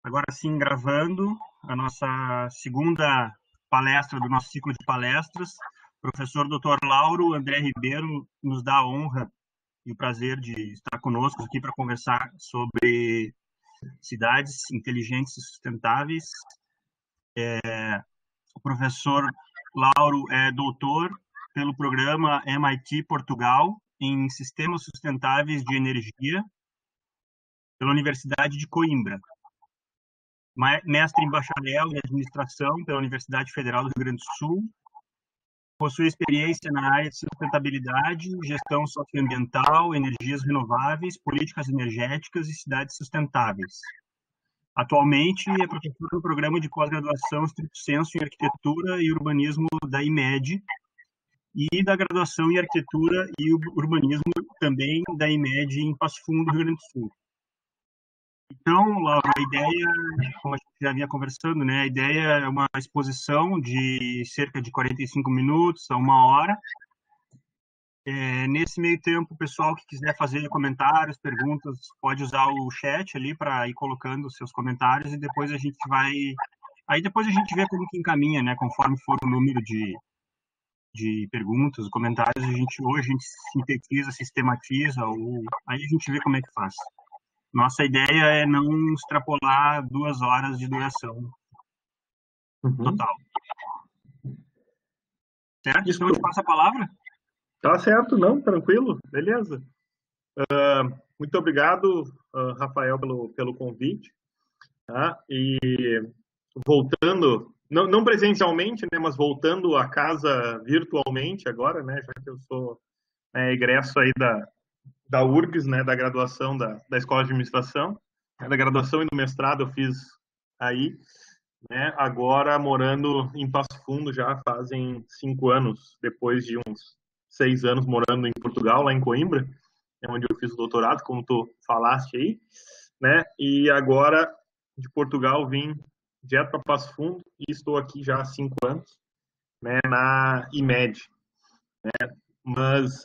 Agora sim, gravando a nossa segunda palestra do nosso ciclo de palestras. O professor Dr. Lauro André Ribeiro nos dá a honra e o prazer de estar conosco aqui para conversar sobre cidades inteligentes e sustentáveis. O professor Lauro é doutor pelo programa MIT Portugal em Sistemas Sustentáveis de Energia pela Universidade de Coimbra. Mestre em bacharel em administração pela Universidade Federal do Rio Grande do Sul, possui experiência na área de sustentabilidade, gestão socioambiental, energias renováveis, políticas energéticas e cidades sustentáveis. Atualmente é professor do programa de pós-graduação Stricto Sensu em Arquitetura e Urbanismo da IMED e da graduação em Arquitetura e Urbanismo também da IMED em Passo Fundo, Rio Grande do Sul. Então, Laura, a ideia, como a gente já vinha conversando, né? A ideia é uma exposição de cerca de 45 minutos a 1 hora. Nesse meio tempo, o pessoal que quiser fazer comentários, perguntas, pode usar o chat ali para ir colocando os seus comentários e depois a gente vai... Aí depois a gente vê como que encaminha, né? Conforme for o número de perguntas, comentários, hoje a gente sintetiza, sistematiza, ou aí a gente vê como é que faz. Nossa ideia é não extrapolar 2 horas de duração total. Certo? Isso. Então, eu te passo a palavra. Tá certo, não? Tranquilo? Beleza. Muito obrigado, Rafael, pelo convite. Tá? E voltando, não presencialmente, né, mas voltando a casa virtualmente agora, né, já que eu sou egresso aí da URGS, né, da graduação da Escola de Administração, da graduação e do mestrado eu fiz aí, né, agora morando em Passo Fundo já fazem 5 anos, depois de uns 6 anos morando em Portugal, lá em Coimbra, onde eu fiz o doutorado, como tu falaste aí, né, e agora de Portugal vim direto para Passo Fundo e estou aqui já há 5 anos, né, na IMED, né, mas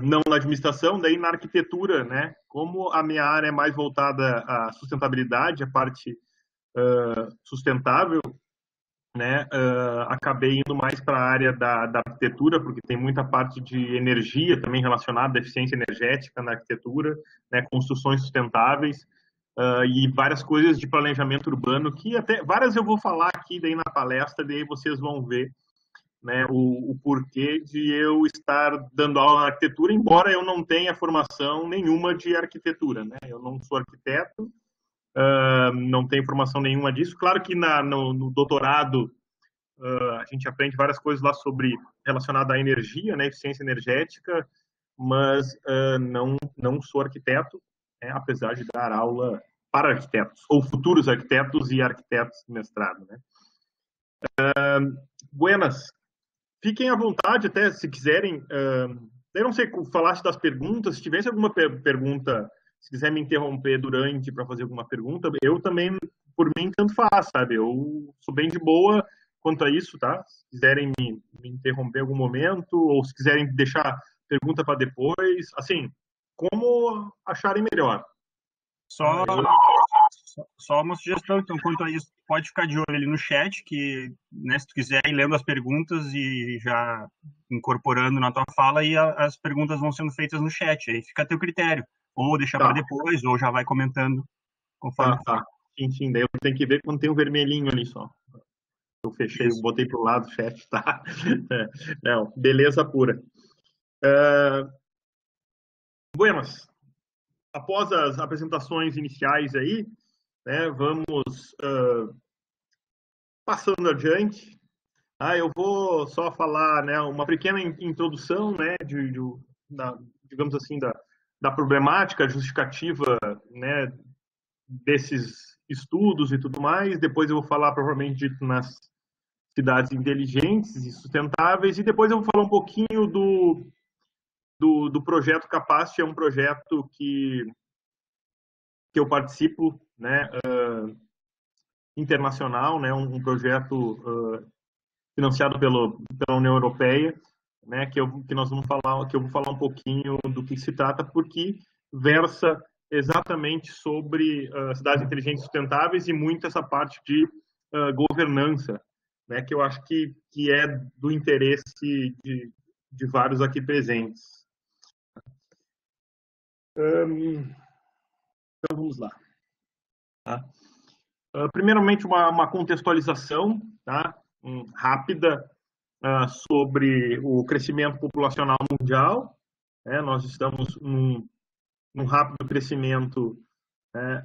não na administração, daí na arquitetura, né, como a minha área é mais voltada à sustentabilidade, a parte sustentável, né, acabei indo mais para a área da arquitetura, porque tem muita parte de energia também relacionada à eficiência energética na arquitetura, né, construções sustentáveis, e várias coisas de planejamento urbano, que até várias eu vou falar aqui daí na palestra, daí vocês vão ver, né, o porquê de eu estar dando aula na arquitetura, embora eu não tenha formação nenhuma de arquitetura, né, eu não sou arquiteto, não tenho formação nenhuma disso. Claro que no doutorado a gente aprende várias coisas lá sobre relacionada à energia, né, eficiência energética, mas não sou arquiteto, né, apesar de dar aula para arquitetos, ou futuros arquitetos e arquitetos de mestrado. Né. Buenas, fiquem à vontade até se quiserem. Eu não sei, falaste das perguntas, se tivesse alguma pergunta, se quiser me interromper durante para fazer alguma pergunta, eu também, por mim, tanto faz, sabe? Eu sou bem de boa quanto a isso, tá? Se quiserem me interromper em algum momento, ou se quiserem deixar pergunta para depois, assim, como acharem melhor. Só uma sugestão, então, quanto a isso, pode ficar de olho ali no chat, que, né, se tu quiser ir lendo as perguntas e já incorporando na tua fala, e as perguntas vão sendo feitas no chat, aí fica a teu critério, ou deixar para depois, ou já vai comentando conforme for. Sim, daí eu tenho que ver quando tem um vermelhinho ali só. Eu fechei, eu botei pro lado o chat, tá? Não, beleza pura. Buenas, após as apresentações iniciais aí, né, vamos passando adiante. Eu vou só falar, né, uma pequena introdução, né, digamos assim, da problemática justificativa, né, desses estudos e tudo mais. Depois eu vou falar, provavelmente dito, nas cidades inteligentes e sustentáveis. E depois eu vou falar um pouquinho do projeto Capacity. É um projeto que eu participo, né, internacional, né, um projeto financiado pela União Europeia, né, que eu vou falar um pouquinho do que se trata, porque versa exatamente sobre cidades inteligentes e sustentáveis e muito essa parte de governança, né, que eu acho que é do interesse de vários aqui presentes. Então, vamos lá. Tá? Primeiramente, uma contextualização, tá? Rápida sobre o crescimento populacional mundial. Né? Nós estamos num rápido crescimento, né,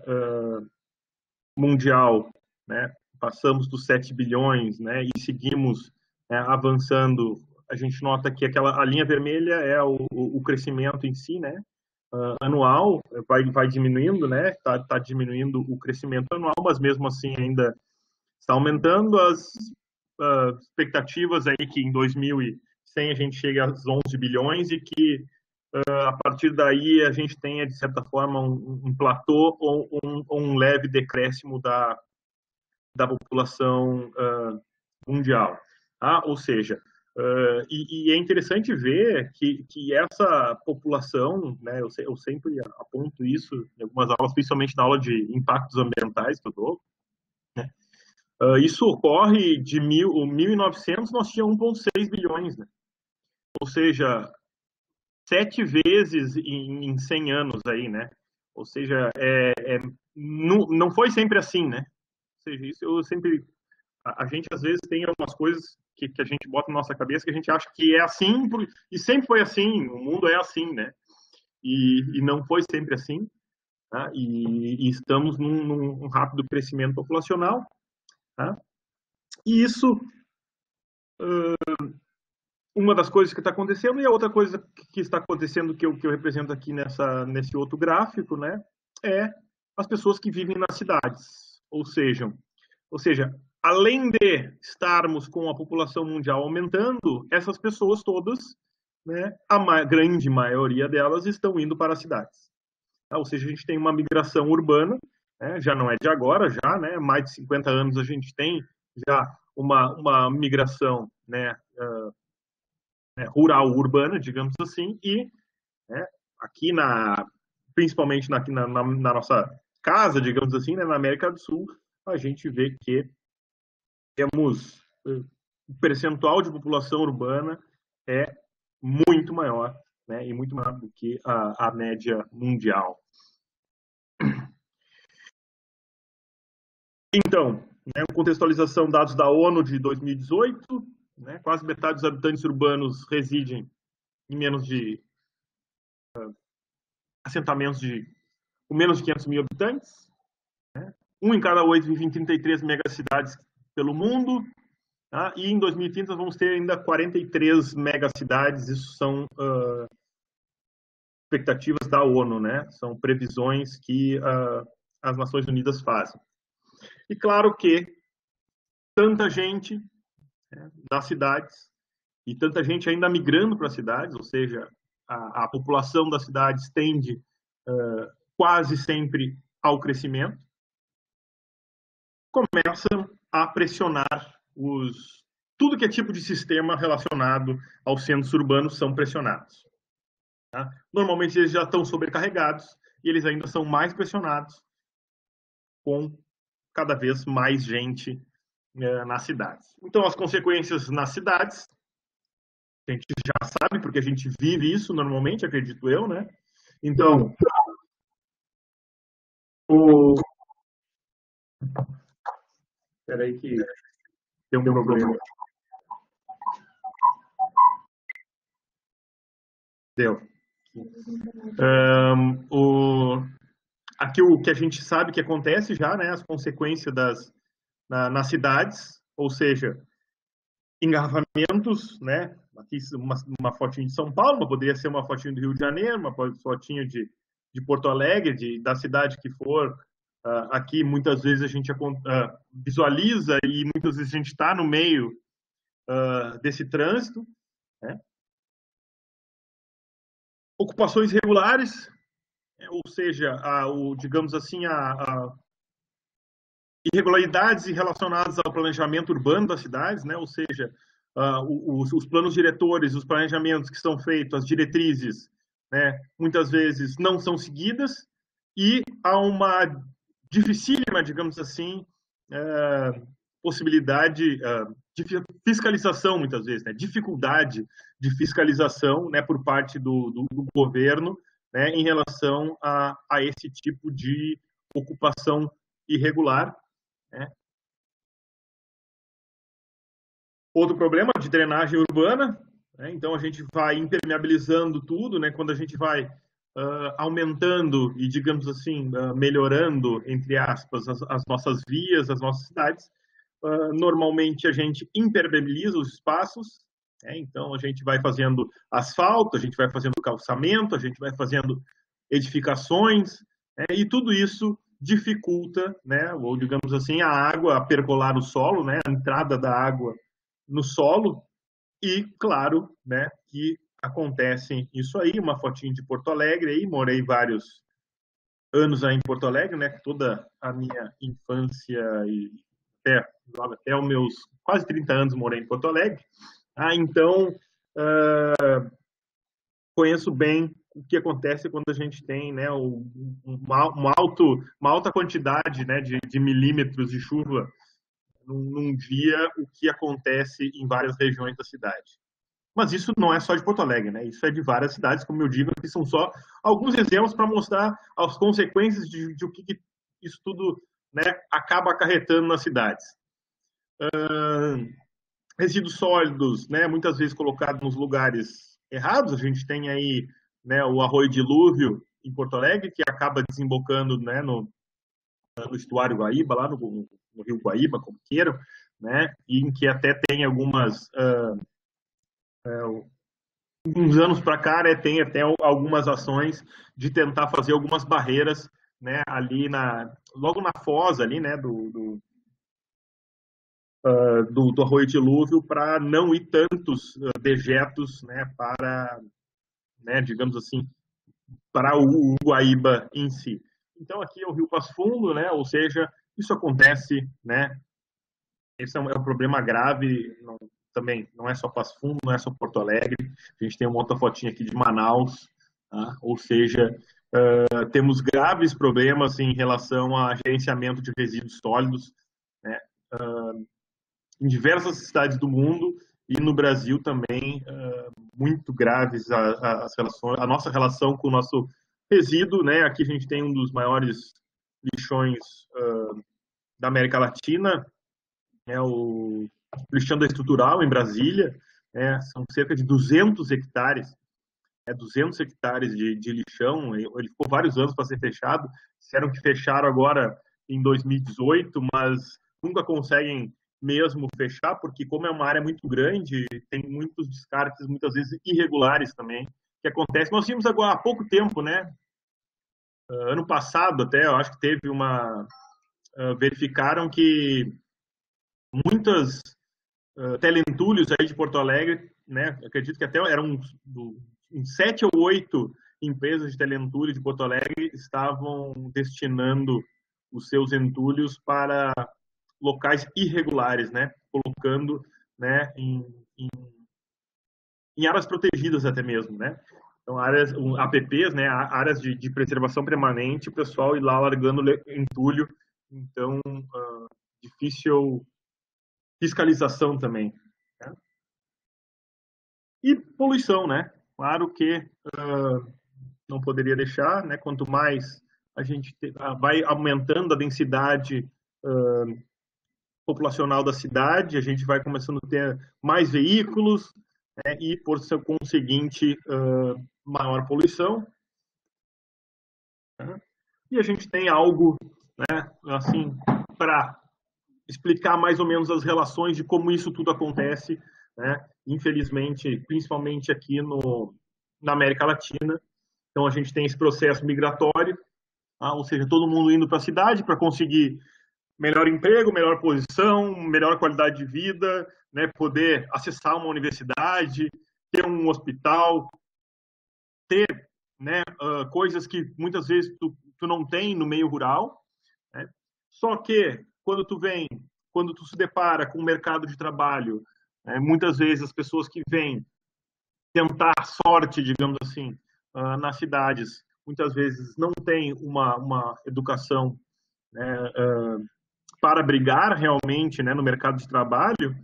mundial, né? Passamos dos 7 bilhões, né? E seguimos avançando. A gente nota que a linha vermelha é o crescimento em si, né? Anual, vai diminuindo, né? Tá diminuindo o crescimento anual, mas mesmo assim ainda está aumentando. As expectativas aí que em 2100 a gente chegue aos 11 bilhões e que a partir daí a gente tenha, de certa forma, um platô ou um leve decréscimo da população mundial. Tá? Ou seja, e é interessante ver que essa população, né, eu sempre aponto isso em algumas aulas, principalmente na aula de impactos ambientais que eu dou, né, isso ocorre de 1900, nós tínhamos 1,6 bilhões, né? Ou seja, 7 vezes em 100 anos aí, né? Ou seja, não foi sempre assim, né? Ou seja, isso eu sempre... A gente, às vezes, tem algumas coisas que a gente bota na nossa cabeça que a gente acha que é assim, e sempre foi assim, o mundo é assim, né? E não foi sempre assim, tá? E estamos num rápido crescimento populacional, tá? E isso, uma das coisas que está acontecendo, e a outra coisa que está acontecendo, que eu represento aqui nesse outro gráfico, né, é as pessoas que vivem nas cidades. Ou seja, além de estarmos com a população mundial aumentando, essas pessoas todas, né, a grande maioria delas estão indo para as cidades. Ou seja, a gente tem uma migração urbana, né, já não é de agora, já, né, mais de 50 anos a gente tem já uma migração, né, rural urbana, digamos assim, e né, aqui principalmente na nossa casa, digamos assim, né, na América do Sul, a gente vê que temos o percentual de população urbana é muito maior, né, e muito maior do que a média mundial. Então, né, contextualização, dados da ONU de 2018, né, quase metade dos habitantes urbanos residem em menos de assentamentos com menos de 500 mil habitantes. Né? 1 em cada 8 vive em 33 megacidades pelo mundo. Tá? E em 2030 vamos ter ainda 43 megacidades. Isso são expectativas da ONU, né? São previsões que as Nações Unidas fazem. E claro que tanta gente, né, das cidades e tanta gente ainda migrando para as cidades, ou seja, a população das cidades tende quase sempre ao crescimento, começam a pressionar tudo que é tipo de sistema relacionado aos centros urbanos são pressionados. Tá? Normalmente eles já estão sobrecarregados e eles ainda são mais pressionados com cada vez mais gente nas cidades. Então, as consequências nas cidades, a gente já sabe, porque a gente vive isso normalmente, acredito eu, né? Então, espera aí que tem um problema. Deu. Aqui o que a gente sabe que acontece já, né? As consequências nas cidades, ou seja, engarrafamentos, né? Aqui uma fotinho de São Paulo, mas poderia ser uma fotinho do Rio de Janeiro, uma fotinho de Porto Alegre, da cidade que for. Aqui muitas vezes a gente visualiza e muitas vezes a gente está no meio desse trânsito, né? Ocupações irregulares, ou seja, digamos assim, irregularidades relacionadas ao planejamento urbano das cidades, né? Ou seja, os planos diretores, os planejamentos que são feitos, as diretrizes, né? Muitas vezes não são seguidas e há uma dificílima, digamos assim, possibilidade de fiscalização, muitas vezes, né? Dificuldade de fiscalização, né, por parte do governo, né, em relação a esse tipo de ocupação irregular, né? Outro problema de drenagem urbana, né? Então a gente vai impermeabilizando tudo, né? Quando a gente vai aumentando e, digamos assim, melhorando, entre aspas, as nossas vias, as nossas cidades, normalmente a gente impermeabiliza os espaços, né? Então a gente vai fazendo asfalto, a gente vai fazendo calçamento, a gente vai fazendo edificações, né? E tudo isso dificulta, né? Ou digamos assim, a água a percolar o solo, né? A entrada da água no solo e, claro, né? Que acontece isso aí, uma fotinho de Porto Alegre, aí morei vários anos aí em Porto Alegre, né? Toda a minha infância e até os meus quase 30 anos morei em Porto Alegre. Então, conheço bem o que acontece quando a gente tem, né, uma alta quantidade, né, de milímetros de chuva num dia, o que acontece em várias regiões da cidade. Mas isso não é só de Porto Alegre, né? Isso é de várias cidades, como eu digo, que são só alguns exemplos para mostrar as consequências de o que isso tudo, né, acaba acarretando nas cidades. Resíduos sólidos, né, muitas vezes colocados nos lugares errados. A gente tem aí, né, o arroio dilúvio em Porto Alegre, que acaba desembocando, né, no estuário Guaíba, lá no rio Guaíba, como queiram, né, e em que até tem algumas uns anos para cá, né, tem até algumas ações de tentar fazer algumas barreiras, né, ali logo na foz ali, né, do arroio dilúvio, para não ir tantos dejetos, né, para, né, digamos assim, para o Guaíba em si. Então aqui é o Rio Passo Fundo, né, ou seja, isso acontece, né, esse é um problema grave, também não é só Passo Fundo, não é só Porto Alegre, a gente tem uma outra fotinha aqui de Manaus, tá? Ou seja, temos graves problemas em relação a gerenciamento de resíduos sólidos, né? Em diversas cidades do mundo e no Brasil também, muito graves as relações, a nossa relação com o nosso resíduo, né? Aqui a gente tem um dos maiores lixões da América Latina, é o lixão da Estrutural, em Brasília, né? São cerca de 200 hectares, 200 hectares de lixão. Ele ficou vários anos para ser fechado, disseram que fecharam agora em 2018, mas nunca conseguem mesmo fechar, porque como é uma área muito grande, tem muitos descartes, muitas vezes irregulares também, que acontece. Nós vimos agora há pouco tempo, né? Ano passado até, eu acho que teve verificaram que muitas telentúlios aí de Porto Alegre, né? Acredito que até eram 7 ou 8 empresas de telentúlio de Porto Alegre estavam destinando os seus entulhos para locais irregulares, né? Colocando, né, em áreas protegidas até mesmo, né? Então, áreas, APPs, né, áreas de preservação permanente, o pessoal ir lá largando entulho. Então, difícil fiscalização também. Né? E poluição, né? Claro que não poderia deixar, né? Quanto mais a gente vai aumentando a densidade populacional da cidade, a gente vai começando a ter mais veículos, né? E, por conseguinte, maior poluição. Né? E a gente tem algo, né, assim, para explicar mais ou menos as relações de como isso tudo acontece, né? Infelizmente, principalmente aqui na América Latina. Então, a gente tem esse processo migratório, ou seja, todo mundo indo para a cidade para conseguir melhor emprego, melhor posição, melhor qualidade de vida, né? Poder acessar uma universidade, ter um hospital, ter, né, coisas que muitas vezes tu não tem no meio rural, né? Só que quando tu se depara com o mercado de trabalho, muitas vezes as pessoas que vêm tentar sorte, digamos assim, nas cidades, muitas vezes não têm uma educação, né, para brigar realmente, né, no mercado de trabalho,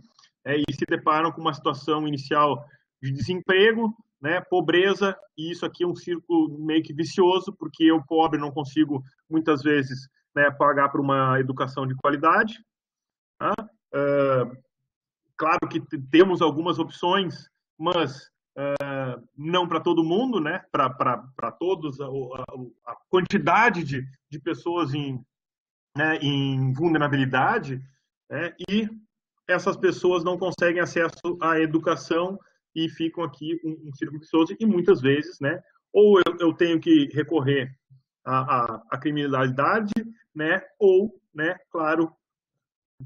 e se deparam com uma situação inicial de desemprego, né, pobreza, e isso aqui é um círculo meio que vicioso, porque eu, pobre, não consigo, muitas vezes, né, pagar por uma educação de qualidade. Tá? Claro que temos algumas opções, mas não para todo mundo, né, para todos, a quantidade de pessoas né, em vulnerabilidade, né, e essas pessoas não conseguem acesso à educação e ficam aqui um círculo vicioso, e muitas vezes, né, ou eu tenho que recorrer à criminalidade, né, ou, né, claro,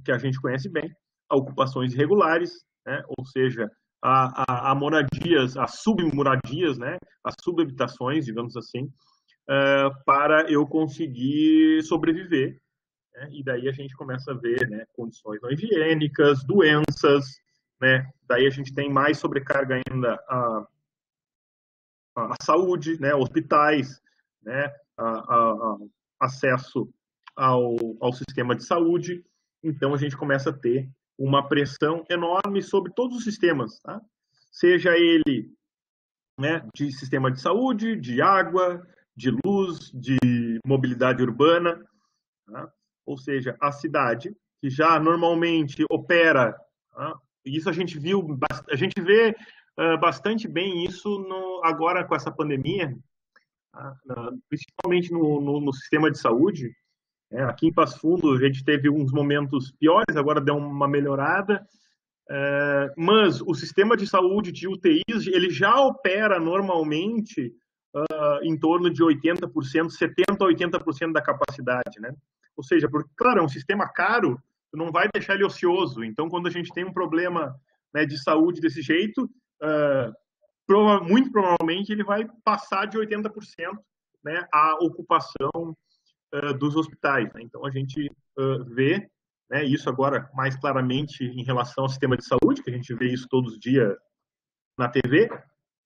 que a gente conhece bem, a ocupações irregulares, né, ou seja, a moradias, as submoradias, né, as subhabitações, digamos assim, para eu conseguir sobreviver. Né? E daí a gente começa a ver, né, condições não higiênicas, doenças, né? Daí a gente tem mais sobrecarga ainda a saúde, né, hospitais, né, acesso ao sistema de saúde. Então a gente começa a ter uma pressão enorme sobre todos os sistemas, tá? Seja ele, né, de sistema de saúde, de água, de luz, de mobilidade urbana, tá? Ou seja, a cidade que já normalmente opera, tá? Isso a gente vê bastante bem isso agora com essa pandemia, tá? Principalmente no sistema de saúde. Aqui em Passo Fundo a gente teve uns momentos piores, agora deu uma melhorada, mas o sistema de saúde de UTIs ele já opera normalmente em torno de 80%, 70% a 80% da capacidade, né? Ou seja, porque, claro, é um sistema caro, tu não vai deixar ele ocioso. Então, quando a gente tem um problema, né, de saúde desse jeito, muito provavelmente ele vai passar de 80%, né, a ocupação dos hospitais. Né? Então, a gente vê, né, isso agora mais claramente em relação ao sistema de saúde, que a gente vê isso todos os dias na TV,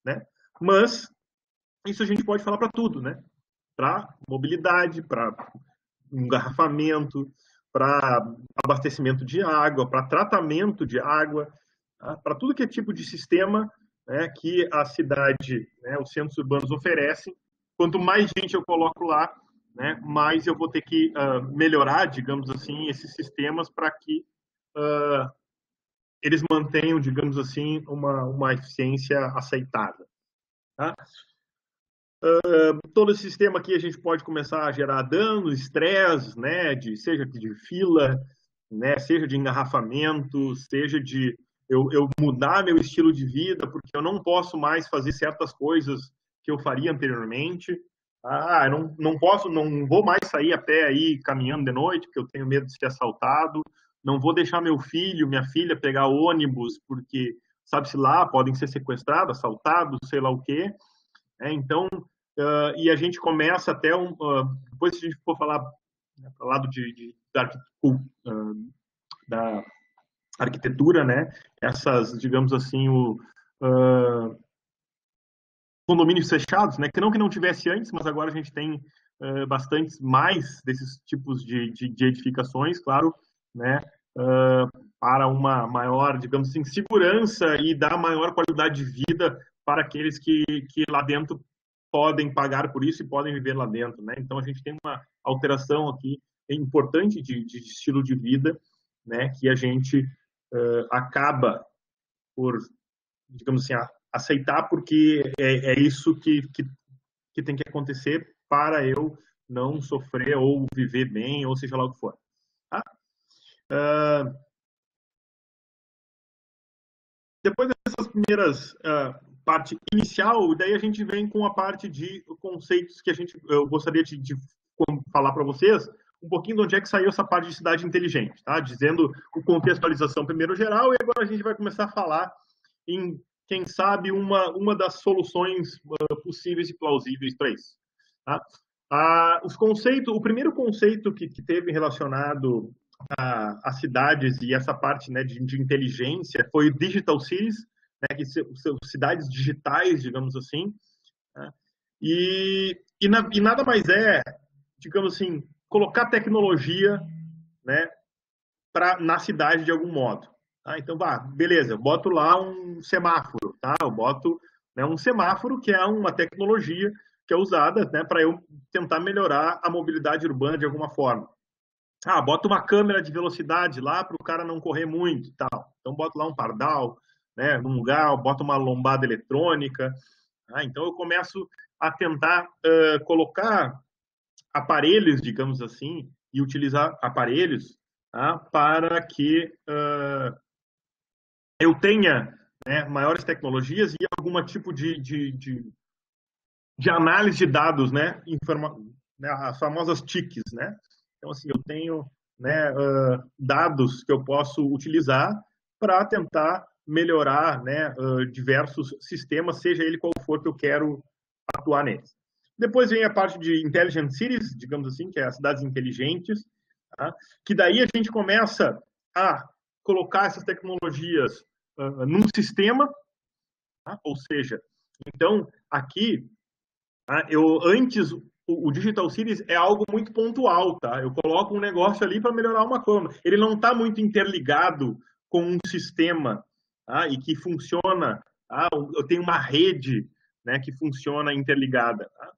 né? Mas isso a gente pode falar para tudo, né? Para mobilidade, para engarrafamento, para abastecimento de água, para tratamento de água, tá? Para tudo que é tipo de sistema, né, que a cidade, né, os centros urbanos oferecem. Quanto mais gente eu coloco lá, né, mais eu vou ter que melhorar, digamos assim, esses sistemas para que eles mantenham, digamos assim, uma eficiência aceitável. Tá? Todo esse sistema aqui a gente pode começar a gerar danos, estresse, né, seja de fila, né, seja de engarrafamento, seja de eu mudar meu estilo de vida, porque eu não posso mais fazer certas coisas que eu faria anteriormente. Eu não posso, não vou mais sair a pé aí caminhando de noite, porque eu tenho medo de ser assaltado. Não vou deixar meu filho, minha filha pegar ônibus, porque sabe-se lá, podem ser sequestrados, assaltados, sei lá o quê. Então, e a gente começa até depois se a gente for falar do lado da arquitetura, né? Essas, digamos assim, condomínios fechados, né? Que não tivesse antes, mas agora a gente tem bastante mais desses tipos de edificações, claro, né? Para uma maior, digamos assim, segurança e dar maior qualidade de vida para aqueles que lá dentro podem pagar por isso e podem viver lá dentro, né? Então a gente tem uma alteração aqui importante de estilo de vida, né? Que a gente acaba por, digamos assim, aceitar porque é isso que tem que acontecer para eu não sofrer ou viver bem, ou seja lá o que for. Tá? Depois dessas primeiras parte inicial, daí a gente vem com a parte de conceitos que eu gostaria de falar para vocês um pouquinho de onde é que saiu essa parte de cidade inteligente, tá? Dizendo o contextualização primeiro geral, e agora a gente vai começar a falar em, quem sabe, uma das soluções possíveis e plausíveis para isso. Tá? Os conceitos, o primeiro conceito que teve relacionado às cidades e essa parte, né, de inteligência foi o Digital Cities, né, que são cidades digitais, digamos assim, né? E nada mais é, digamos assim, colocar tecnologia, né, na cidade de algum modo. Tá? Então, beleza, eu boto lá um semáforo, tá? Eu boto, né, um semáforo, que é uma tecnologia que é usada, né, para eu tentar melhorar a mobilidade urbana de alguma forma. Bota uma câmera de velocidade lá para o cara não correr muito e tal. Então, boto lá um pardal, né, num lugar, boto uma lombada eletrônica. Tá? Então, eu começo a tentar colocar aparelhos, digamos assim, e utilizar aparelhos, tá, para que eu tenha, né, maiores tecnologias e algum tipo de análise de dados, né, né, as famosas TICs, né? Então, assim, eu tenho, né, dados que eu posso utilizar para tentar melhorar, né, diversos sistemas, seja ele qual for que eu quero atuar neles. Depois vem a parte de Intelligent Cities, digamos assim, que é as cidades inteligentes, tá? Que daí a gente começa a colocar essas tecnologias num sistema, tá? Ou seja, então, aqui, tá? O Digital Cities é algo muito pontual, tá? Eu coloco um negócio ali para melhorar uma coisa. Ele não está muito interligado com um sistema, tá? E que funciona, tá? Eu tenho uma rede, né, que funciona interligada. Tá?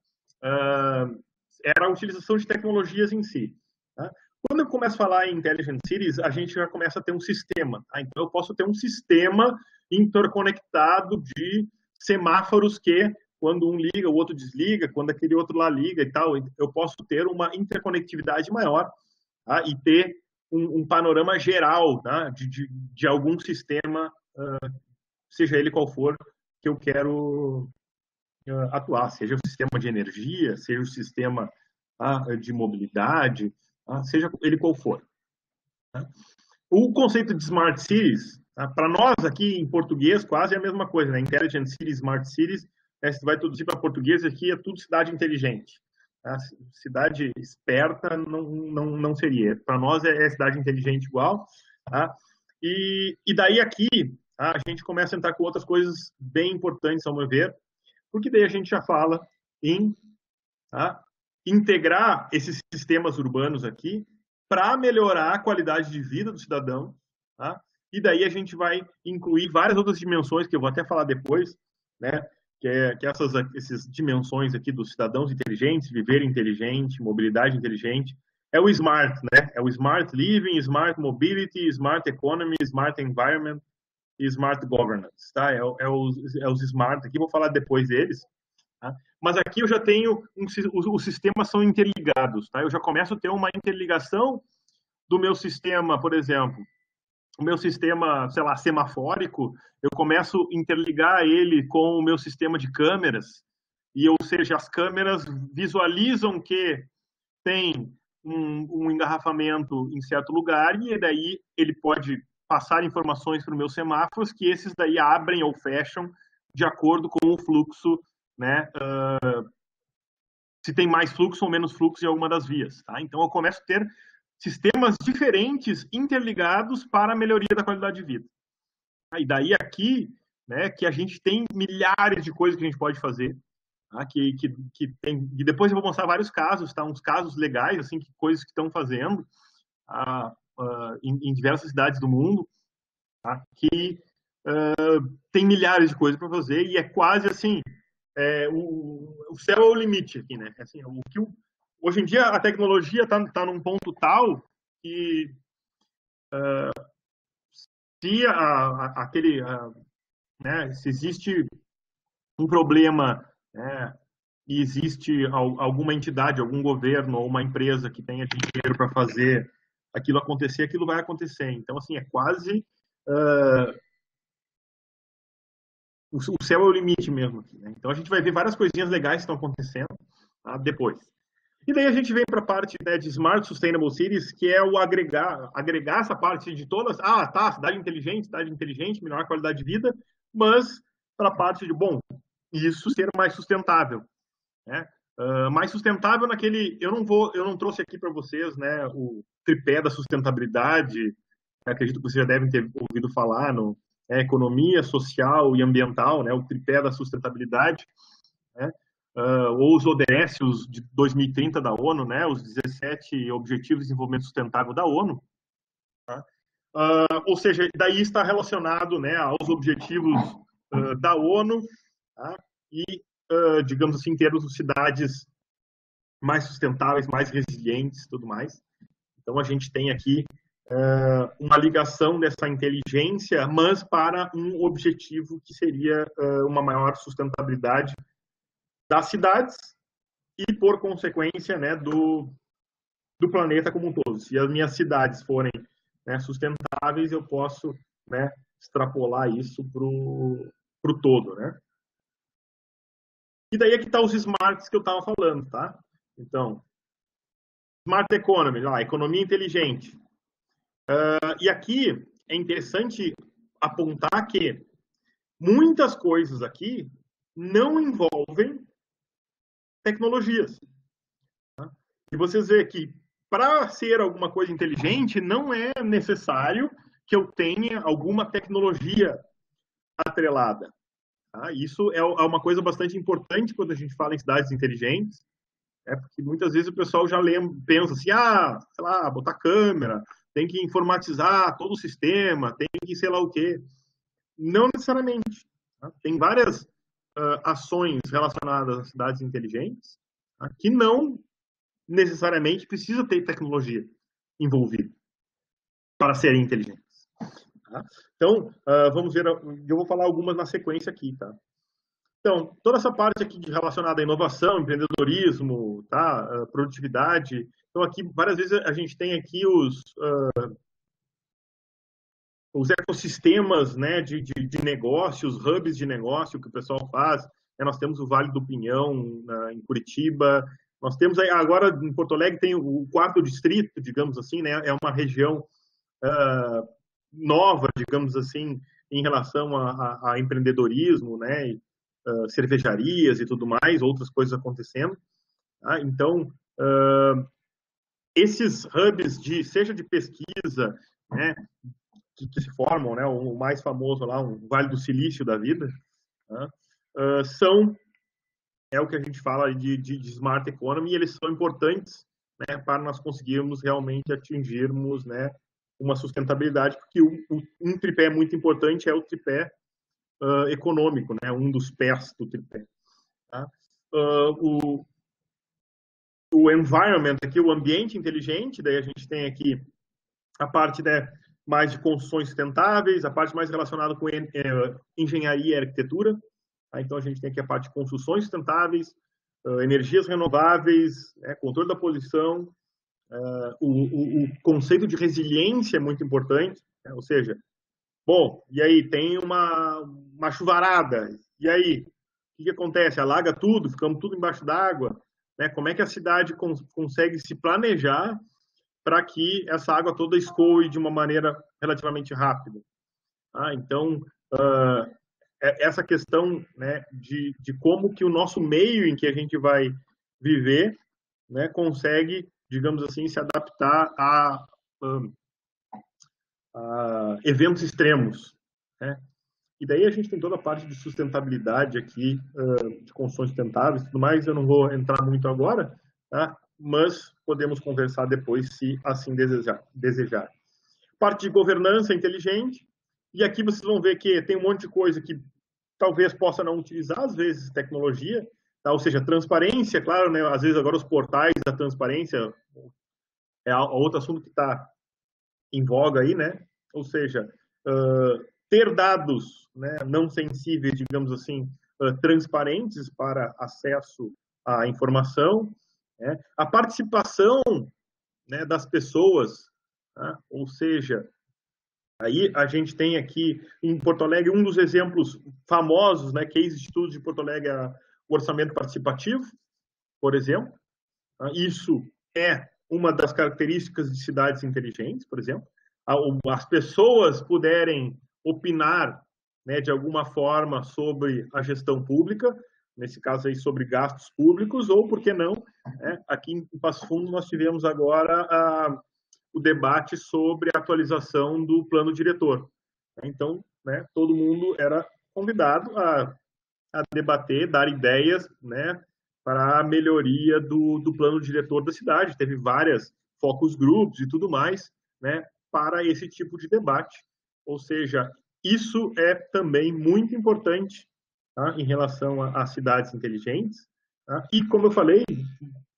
Era a utilização de tecnologias em si. Tá? Quando eu começo a falar em Intelligent Cities, a gente já começa a ter um sistema. Tá? Então, eu posso ter um sistema interconectado de semáforos que, quando um liga, o outro desliga, quando aquele outro lá liga e tal, eu posso ter uma interconectividade maior, tá? E ter um panorama geral, tá? de algum sistema, seja ele qual for, que eu quero atuar, seja o sistema de energia, seja o sistema de mobilidade, seja ele qual for. Tá? O conceito de Smart Cities, para nós aqui em português, quase é a mesma coisa, né? Intelligent Cities, Smart Cities, né? Se vai traduzir para português aqui, é tudo cidade inteligente. Tá? Cidade esperta não seria. Para nós é cidade inteligente igual. Tá? E daí aqui, a gente começa a entrar com outras coisas bem importantes, ao meu ver, porque daí a gente já fala em integrar esses sistemas urbanos aqui para melhorar a qualidade de vida do cidadão, tá? E daí a gente vai incluir várias outras dimensões que eu vou até falar depois, né? Que essas dimensões aqui dos cidadãos inteligentes, viver inteligente, mobilidade inteligente, é o smart, né? É o smart living, smart mobility, smart economy, smart environment e smart governance, tá? É os smart aqui, vou falar depois deles. Tá? Mas aqui eu já tenho, os sistemas são interligados, tá? Eu já começo a ter uma interligação do meu sistema, por exemplo, o meu sistema, sei lá, semafórico, eu começo a interligar ele com o meu sistema de câmeras, ou seja, as câmeras visualizam que tem um engarrafamento em certo lugar e daí ele pode passar informações para os meus semáforos que esses daí abrem ou fecham de acordo com o fluxo, né, se tem mais fluxo ou menos fluxo em alguma das vias. Tá? Então, eu começo a ter sistemas diferentes interligados para a melhoria da qualidade de vida. E daí aqui, né, que a gente tem milhares de coisas que a gente pode fazer, tá? que tem, e depois eu vou mostrar vários casos, tá? Uns casos legais, assim, coisas que estão fazendo em diversas cidades do mundo, tá? Que tem milhares de coisas para fazer e é quase assim, o céu é o limite aqui, né? Assim, hoje em dia a tecnologia está num ponto tal que se né, se existe um problema, né, e existe alguma entidade, algum governo ou uma empresa que tenha dinheiro para fazer aquilo acontecer, aquilo vai acontecer. Então, assim, é quase o céu é o limite mesmo aqui, né? Então a gente vai ver várias coisinhas legais que estão acontecendo, tá? Depois. E daí a gente vem para a parte, né, de Smart Sustainable Cities, que é o agregar essa parte de todas, tá, cidade inteligente, melhorar a qualidade de vida, mas para a parte de, bom, isso ser mais sustentável, né? Mais sustentável naquele, eu não trouxe aqui para vocês, né, o tripé da sustentabilidade, acredito que vocês já devem ter ouvido falar no economia, social e ambiental, né, o tripé da sustentabilidade, né? ou os ODS, os de 2030 da ONU, né, os 17 Objetivos de Desenvolvimento Sustentável da ONU, tá? Ou seja, daí está relacionado, né, aos objetivos da ONU, tá? E, digamos assim, termos cidades mais sustentáveis, mais resilientes, tudo mais. Então, a gente tem aqui uma ligação dessa inteligência, mas para um objetivo que seria uma maior sustentabilidade das cidades e, por consequência, né, do planeta como um todo. Se as minhas cidades forem, né, sustentáveis, eu posso, né, extrapolar isso para o todo, né? E daí é que tá os smarts que eu estava falando, tá? Então, smart economy, economia inteligente. E aqui é interessante apontar que muitas coisas aqui não envolvem tecnologias. Tá? E vocês veem que para ser alguma coisa inteligente não é necessário que eu tenha alguma tecnologia atrelada. Tá? Isso é uma coisa bastante importante quando a gente fala em cidades inteligentes, porque muitas vezes o pessoal já pensa assim, sei lá, botar câmera, tem que informatizar todo o sistema, tem que sei lá o quê. Não necessariamente. Tá? Tem várias ações relacionadas às cidades inteligentes, tá? Que não necessariamente precisa ter tecnologia envolvida para serem inteligentes. Tá? Então, vamos ver, eu vou falar algumas na sequência aqui, tá? Então, toda essa parte aqui relacionada à inovação, empreendedorismo, tá? Produtividade. Então, aqui, várias vezes a gente tem aqui os ecossistemas, né, de negócios, hubs de negócio que o pessoal faz. Nós temos o Vale do Pinhão, em Curitiba. Nós temos agora, em Porto Alegre, tem o 4º distrito, digamos assim, né? É uma região nova, digamos assim, em relação a empreendedorismo, né? Cervejarias e tudo mais, outras coisas acontecendo. Tá? Então, esses hubs, seja de pesquisa, né, que se formam, né, o mais famoso lá, um Vale do Silício da vida, né, é o que a gente fala de smart economy, e eles são importantes, né, para nós conseguirmos realmente atingirmos, né, uma sustentabilidade, porque um tripé muito importante é o tripé econômico, né, um dos pés do tripé. Tá? O environment aqui, o ambiente inteligente, daí a gente tem aqui a parte, né, mais de construções sustentáveis, a parte mais relacionada com engenharia e arquitetura. Tá? Então, a gente tem aqui a parte de construções sustentáveis, energias renováveis, né, controle da poluição, o conceito de resiliência é muito importante, né? Ou seja, bom, e aí tem uma chuvarada, e aí, o que acontece? Alaga tudo, ficamos tudo embaixo d'água, né? Como é que a cidade consegue se planejar para que essa água toda escoe de uma maneira relativamente rápida? Então, essa questão, né, de como que o nosso meio em que a gente vai viver, né, consegue, digamos assim, se adaptar a eventos extremos, né? E daí a gente tem toda a parte de sustentabilidade aqui, de construções sustentáveis e tudo mais. Eu não vou entrar muito agora, tá? Mas podemos conversar depois, se assim desejar. Parte de governança inteligente. E aqui vocês vão ver que tem um monte de coisa que talvez possa não utilizar, às vezes, tecnologia, tá? Ou seja, transparência, claro, né? Às vezes agora os portais da transparência é outro assunto que está em voga aí, né? Ou seja, ter dados, né, não sensíveis, digamos assim, transparentes para acesso à informação, né? A participação, né, das pessoas, tá? Ou seja, aí a gente tem aqui em Porto Alegre um dos exemplos famosos, né, case de estudo de Porto Alegre, é o orçamento participativo, por exemplo. Isso é uma das características de cidades inteligentes, por exemplo. As pessoas puderem opinar, né, de alguma forma sobre a gestão pública, nesse caso aí sobre gastos públicos, ou, por que não, né, aqui em Passo Fundo nós tivemos agora o debate sobre a atualização do plano diretor. Então, né, todo mundo era convidado a debater, dar ideias, né, para a melhoria do plano diretor da cidade. Teve várias focus groups e tudo mais, né, para esse tipo de debate. Ou seja, isso é também muito importante, tá, em relação às cidades inteligentes. Tá? E, como eu falei,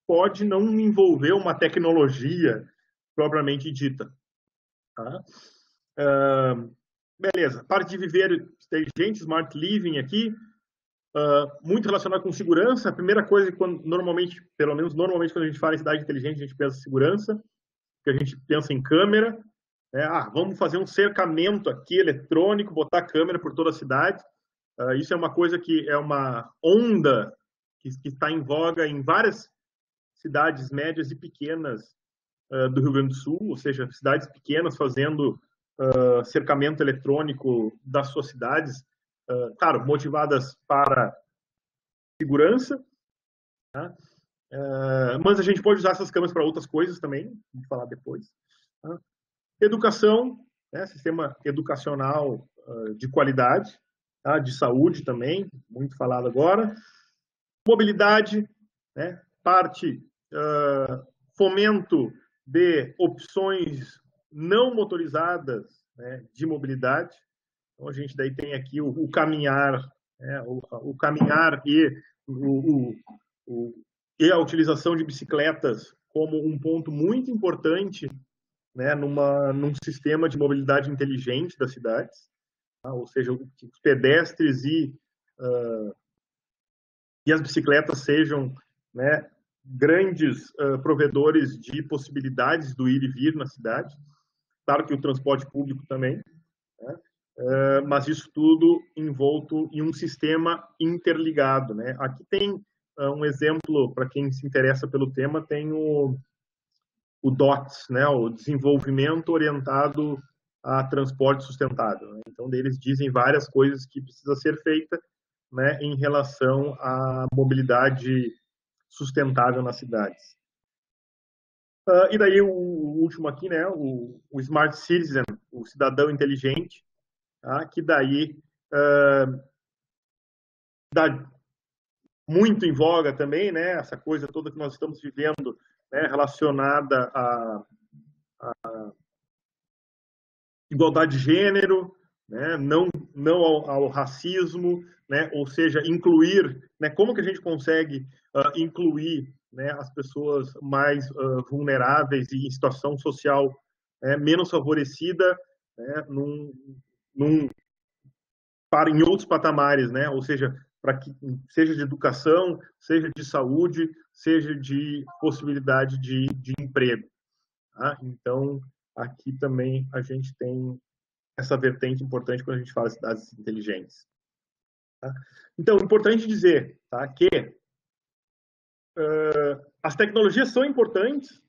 pode não envolver uma tecnologia propriamente dita. Tá? Beleza. Parte de viver inteligente, smart living aqui, muito relacionado com segurança. A primeira coisa que normalmente, pelo menos normalmente, quando a gente fala em cidade inteligente, a gente pensa em segurança, que a gente pensa em câmera. Vamos fazer um cercamento aqui eletrônico, botar câmera por toda a cidade. Isso é uma coisa que é uma onda que está em voga em várias cidades médias e pequenas do Rio Grande do Sul, ou seja, cidades pequenas fazendo cercamento eletrônico das suas cidades, claro, motivadas para segurança, tá? Mas a gente pode usar essas câmeras para outras coisas também, vamos falar depois. Tá? Educação, né? Sistema educacional de qualidade, tá? De saúde também, muito falado agora. Mobilidade, né? Parte fomento de opções não motorizadas, né, de mobilidade. Então, a gente daí tem aqui o caminhar, né, o caminhar e a utilização de bicicletas como um ponto muito importante, né, num sistema de mobilidade inteligente das cidades, tá? Ou seja, os pedestres e as bicicletas sejam, né, grandes provedores de possibilidades do ir e vir na cidade. Claro que o transporte público também, né? Mas isso tudo envolto em um sistema interligado, né? Aqui tem um exemplo, para quem se interessa pelo tema, tem o DOTS, né? O Desenvolvimento Orientado a Transporte Sustentável, né? Então, eles dizem várias coisas que precisa ser feita, né, em relação à mobilidade sustentável nas cidades. E daí o último aqui, né, o Smart Citizen, o cidadão inteligente, tá? Que daí dá muito em voga também, né, essa coisa toda que nós estamos vivendo, né, relacionada à igualdade de gênero, né, não ao racismo, né, ou seja, incluir, né, como que a gente consegue incluir, né, as pessoas mais vulneráveis e em situação social menos favorecida, né, em outros patamares, né, ou seja, para que seja de educação, seja de saúde, seja de possibilidade de emprego. Tá? Então, aqui também a gente tem essa vertente importante quando a gente fala de cidades inteligentes. Tá? Então, importante dizer, tá, que as tecnologias são importantes,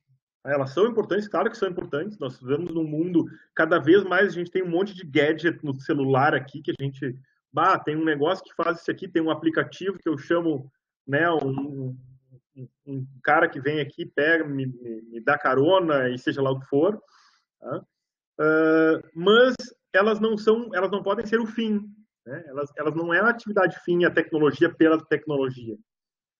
elas são importantes, claro que são importantes. Nós vivemos num mundo, cada vez mais a gente tem um monte de gadget no celular aqui, que a gente, tem um negócio que faz isso aqui, tem um aplicativo que eu chamo, né, um cara que vem aqui, pega, me dá carona, e seja lá o que for, tá? Mas elas não podem ser o fim, né? Elas não é a atividade fim, a tecnologia pela tecnologia,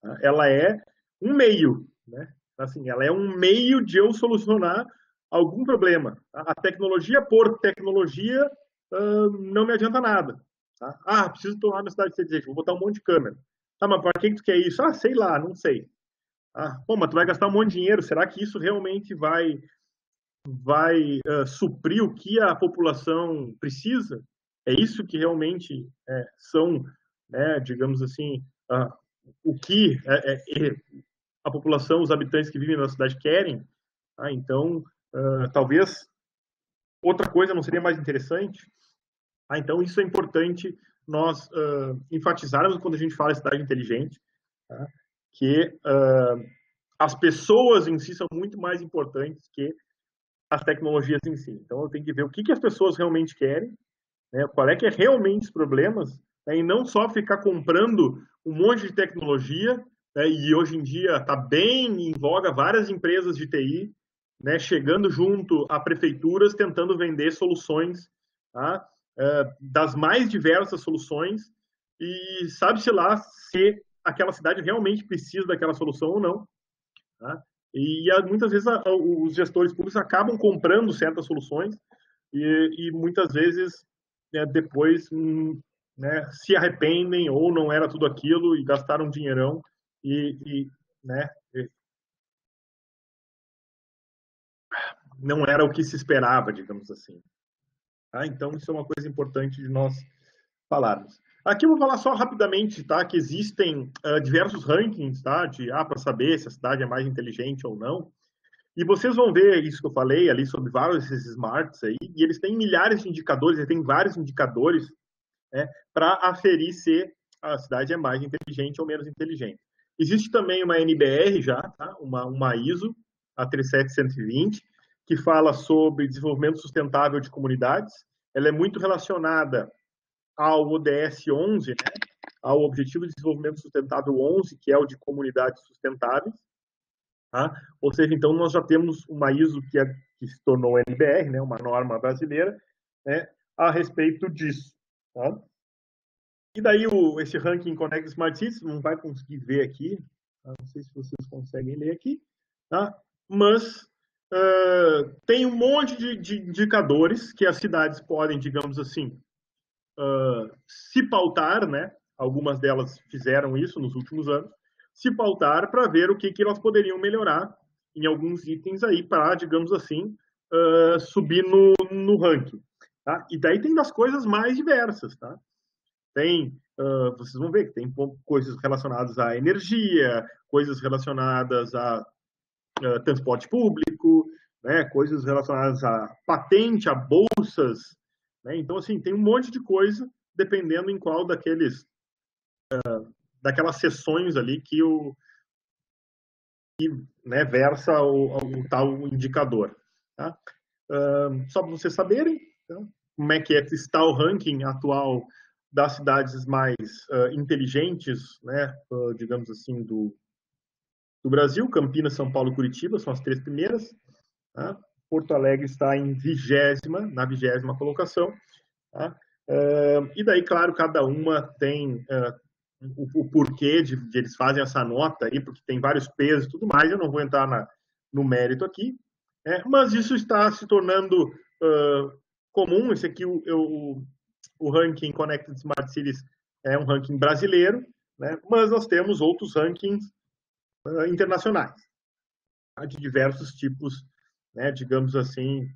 tá? Ela é um meio, né? Assim, ela é um meio de eu solucionar algum problema. A tecnologia por tecnologia não me adianta nada. Tá? Preciso tornar minha cidade inteligente, vou botar um monte de câmera. Tá, mas para que tu quer isso? Sei lá, não sei. Mas tu vai gastar um monte de dinheiro, será que isso realmente vai suprir o que a população precisa? É isso que realmente são, né, digamos assim, o que a população, os habitantes que vivem na cidade querem? Então, talvez outra coisa não seria mais interessante? Então, isso é importante nós enfatizarmos quando a gente fala em cidade inteligente, tá? Que as pessoas em si são muito mais importantes que as tecnologias em si. Então, eu tenho que ver o que as pessoas realmente querem, né? Qual é que é realmente os problemas, né? E não só ficar comprando um monte de tecnologia, né? E hoje em dia está bem em voga várias empresas de TI, né, chegando junto a prefeituras, tentando vender soluções, tá? Das mais diversas soluções, e sabe-se lá se aquela cidade realmente precisa daquela solução ou não. Tá? E muitas vezes os gestores públicos acabam comprando certas soluções e muitas vezes depois né, se arrependem ou não era tudo aquilo e gastaram um dinheirão né, não era o que se esperava, digamos assim. Tá? Então, isso é uma coisa importante de nós falarmos. Aqui eu vou falar só rapidamente, tá? Que existem diversos rankings, tá? Para saber se a cidade é mais inteligente ou não. E vocês vão ver isso que eu falei ali sobre vários desses smarts aí, e eles têm milhares de indicadores, eles têm vários indicadores, né, para aferir se a cidade é mais inteligente ou menos inteligente. Existe também uma NBR já, tá? uma ISO, a 37120, que fala sobre desenvolvimento sustentável de comunidades. Ela é muito relacionada ao ODS 11, né? Ao Objetivo de Desenvolvimento Sustentável 11, que é o de comunidades sustentáveis. Tá? Ou seja, então, nós já temos uma ISO que se tornou NBR, né? Uma norma brasileira, né? A respeito disso. Tá? E daí esse ranking Connect Smart Cities, não vai conseguir ver aqui, tá? Não sei se vocês conseguem ler aqui, tá? Mas tem um monte de indicadores que as cidades podem, digamos assim, se pautar, né? Algumas delas fizeram isso nos últimos anos, se pautar para ver o que elas poderiam melhorar em alguns itens aí para, digamos assim, subir no ranking. Tá? E daí tem das coisas mais diversas, tá? Tem, vocês vão ver que tem coisas relacionadas à energia, coisas relacionadas a transporte público, né? Coisas relacionadas a patente, a bolsas, né? Então, assim, tem um monte de coisa, dependendo em qual daquelas sessões ali que né, versa o tal indicador. Tá? Só para vocês saberem, tá? Como é que está o ranking atual das cidades mais inteligentes, né, digamos assim, do Brasil. Campinas, São Paulo e Curitiba são as 3 primeiras. Tá? Porto Alegre está na 20ª colocação. Tá? E daí, claro, cada uma tem o porquê de eles fazem essa nota aí, porque tem vários pesos e tudo mais. Eu não vou entrar no mérito aqui, mas isso está se tornando comum. Esse aqui, o ranking Connected Smart Cities é um ranking brasileiro, né? Mas nós temos outros rankings internacionais, tá? De diversos tipos, né? Digamos assim,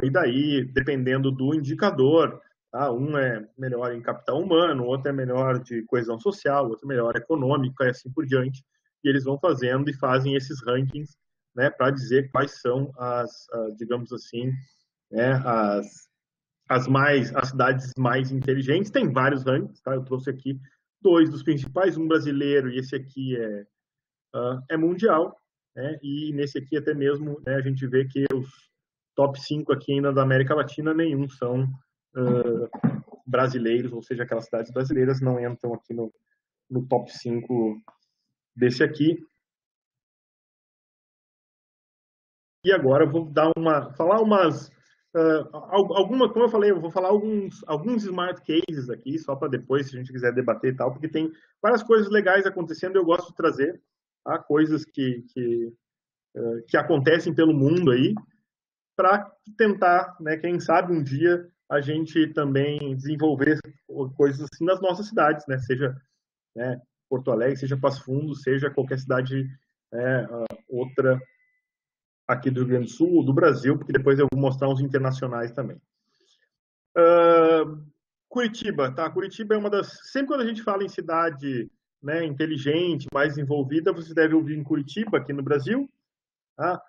e daí, dependendo do indicador, tá? Um é melhor em capital humano, outro é melhor de coesão social, outro é melhor econômica e assim por diante. E eles vão fazendo e fazem esses rankings, né? Para dizer quais são digamos assim, né? As cidades mais inteligentes. Tem vários rankings, tá? Eu trouxe aqui 2 dos principais, um brasileiro e esse aqui é mundial, né? E nesse aqui até mesmo, né, a gente vê que os top 5 aqui ainda da América Latina, nenhum são brasileiros, ou seja, aquelas cidades brasileiras não entram aqui no top 5 desse aqui. E agora eu vou falar umas como eu falei, eu vou falar alguns smart cases aqui, só para depois, se a gente quiser debater e tal, porque tem várias coisas legais acontecendo e eu gosto de trazer coisas que acontecem pelo mundo aí, para tentar, né, quem sabe um dia a gente também desenvolver coisas assim nas nossas cidades, né, seja, né, Porto Alegre, seja Passo Fundo, seja qualquer cidade outra aqui do Rio Grande do Sul ou do Brasil, porque depois eu vou mostrar uns internacionais também. Curitiba, tá? Curitiba é uma das... Sempre quando a gente fala em cidade, né, inteligente, mais desenvolvida, você deve ouvir em Curitiba, aqui no Brasil. Tá?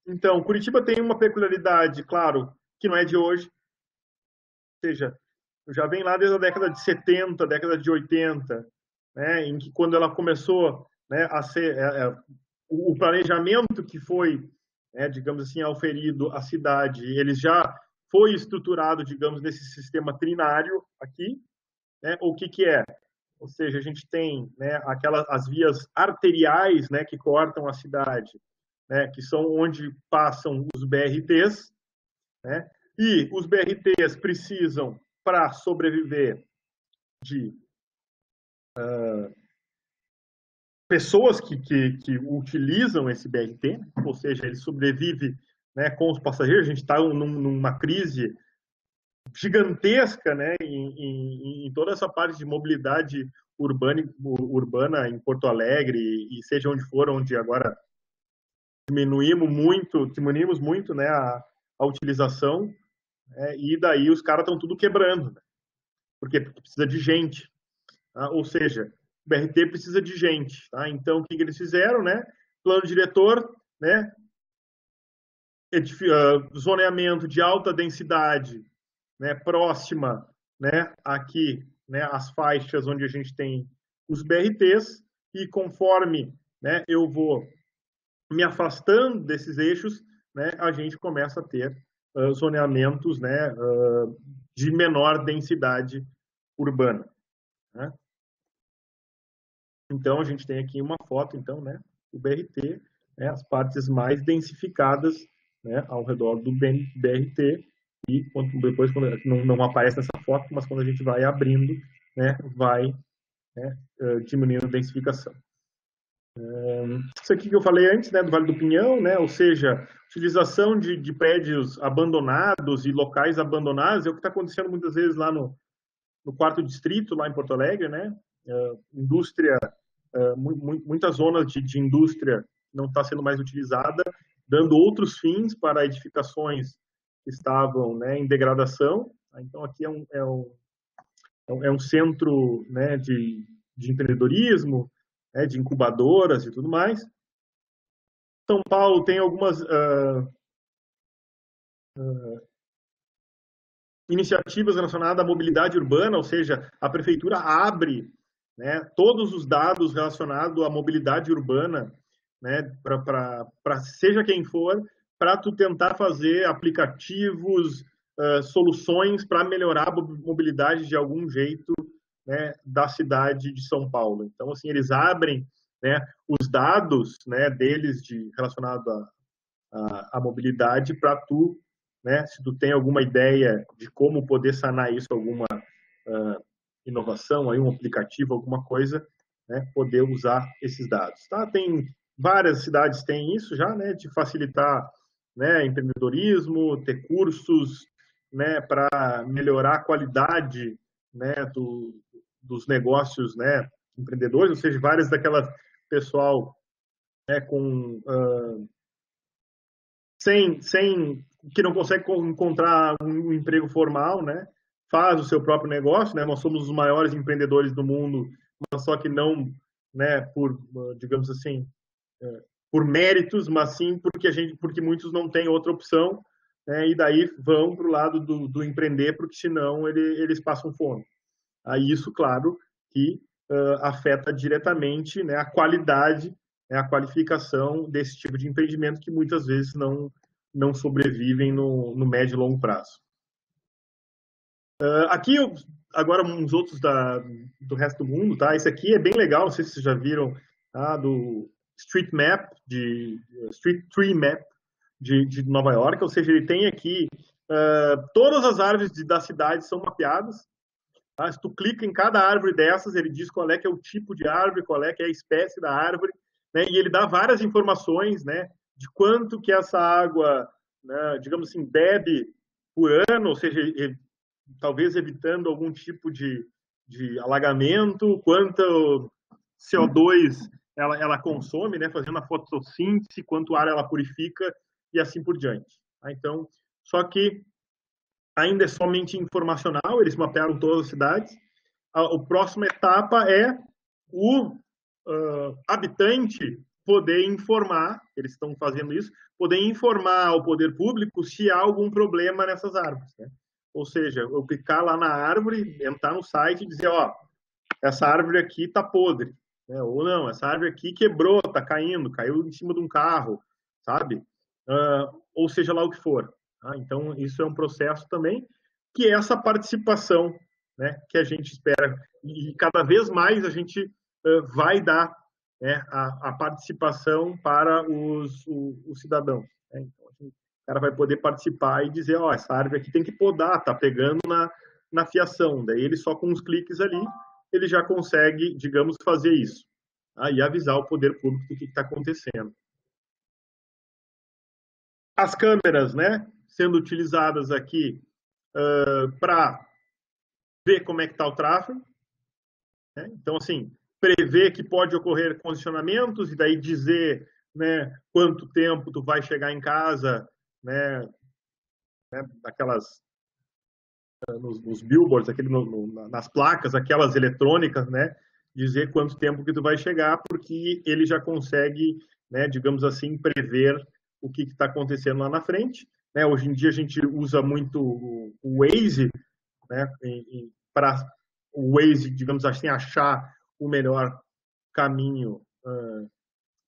Então, Curitiba tem uma peculiaridade, claro, que não é de hoje. Ou seja, já vem lá desde a década de 70, década de 80, né, em que quando ela começou, né, a ser... o planejamento que foi, digamos assim, auferido à cidade, ele já foi estruturado, digamos, nesse sistema trinário aqui, né? O que é? Ou seja, a gente tem, né, as vias arteriais, né, que cortam a cidade, né, que são onde passam os BRTs, né? E os BRTs precisam, para sobreviver, de pessoas que utilizam esse BRT, ou seja, ele sobrevive, né, com os passageiros. A gente está numa crise gigantesca, né, em toda essa parte de mobilidade urbana em Porto Alegre e seja onde for, onde agora diminuímos muito, né, a utilização, e daí os caras estão tudo quebrando, né? Porque precisa de gente, tá? Ou seja, o BRT precisa de gente, tá? Então o que eles fizeram, né? Plano diretor, né? Zoneamento de alta densidade, né? Próxima, né? Aqui, né? As faixas onde a gente tem os BRTs, e conforme, né, eu vou me afastando desses eixos, né, a gente começa a ter zoneamentos, né, de menor densidade urbana, né? Então a gente tem aqui uma foto, então, né, o BRT, né, as partes mais densificadas, né, ao redor do BRT, e depois quando não aparece nessa foto, mas quando a gente vai abrindo, né, vai, né, diminuindo a densificação. Isso aqui que eu falei antes, né, do Vale do Pinhão, né, ou seja, utilização de prédios abandonados e locais abandonados, é o que está acontecendo muitas vezes lá no quarto distrito, lá em Porto Alegre, né, indústria, muitas zonas de indústria não está sendo mais utilizada, dando outros fins para edificações que estavam, né, em degradação. Então aqui é um centro, né, de empreendedorismo, né, de incubadoras e tudo mais. São Paulo tem algumas iniciativas relacionadas à mobilidade urbana, ou seja, a prefeitura abre, né, todos os dados relacionados à mobilidade urbana, né, para seja quem for, para tu tentar fazer aplicativos, soluções para melhorar a mobilidade de algum jeito, né, da cidade de São Paulo. Então, assim, eles abrem, né, os dados, né, deles relacionado à mobilidade para tu, né, se tu tem alguma ideia de como poder sanar isso, alguma inovação, aí, um aplicativo, alguma coisa, né, poder usar esses dados. Tá? Tem várias cidades têm isso já, né, de facilitar, né, empreendedorismo, ter cursos, né, para melhorar a qualidade, né, dos negócios, né, empreendedores, ou seja, várias daquelas pessoal, né, com que não consegue encontrar um emprego formal, né, faz o seu próprio negócio, né? Nós somos os maiores empreendedores do mundo, mas só que não, né, por, digamos assim, por méritos, mas sim porque muitos não têm outra opção, né, e daí vão para o lado do empreender, porque senão eles passam fome. Aí isso, claro, que afeta diretamente, né, a qualidade, né, a qualificação desse tipo de empreendimento, que muitas vezes não sobrevivem no médio e longo prazo. Aqui, agora, uns outros do resto do mundo, tá? Esse aqui é bem legal, não sei se vocês já viram, tá? Do Street Tree Map de Nova York, ou seja, ele tem aqui todas as árvores da cidade são mapeadas. Tá? Se tu clica em cada árvore dessas, ele diz qual é que é o tipo de árvore, qual é que é a espécie da árvore, né? E ele dá várias informações, né, de quanto que essa água, né, digamos assim, bebe por ano, ou seja, talvez evitando algum tipo de alagamento, quanto CO2 ela consome, né, fazendo a fotossíntese, quanto ar ela purifica e assim por diante. Tá? Então, só que ainda é somente informacional, eles mapearam todas as cidades. A próxima etapa é o habitante poder informar, eles estão fazendo isso, poder informar ao poder público se há algum problema nessas árvores, né? Ou seja, eu clicar lá na árvore, entrar no site e dizer, ó, essa árvore aqui está podre, né? Ou não, essa árvore aqui quebrou, está caindo, caiu em cima de um carro, sabe? Ou seja lá o que for. Tá? Então, isso é um processo também, que é essa participação, né, que a gente espera, e cada vez mais a gente vai dar, né, a participação para os cidadãos. Né? Então, o cara vai poder participar e dizer, ó, essa árvore aqui tem que podar, tá pegando na fiação. Daí ele só com uns cliques ali, ele já consegue, digamos, fazer isso. tá? E avisar o poder público do que está acontecendo. As câmeras, né, sendo utilizadas aqui para ver como é que está o tráfego, né? Então, assim, prever que pode ocorrer congestionamentos e daí dizer, né, quanto tempo tu vai chegar em casa, né, aquelas nos billboards, nas placas, aquelas eletrônicas, né, dizer quanto tempo que tu vai chegar, porque ele já consegue, né, digamos assim, prever o que está acontecendo lá na frente. Né? Hoje em dia a gente usa muito o Waze, né, para o Waze, digamos assim, achar o melhor caminho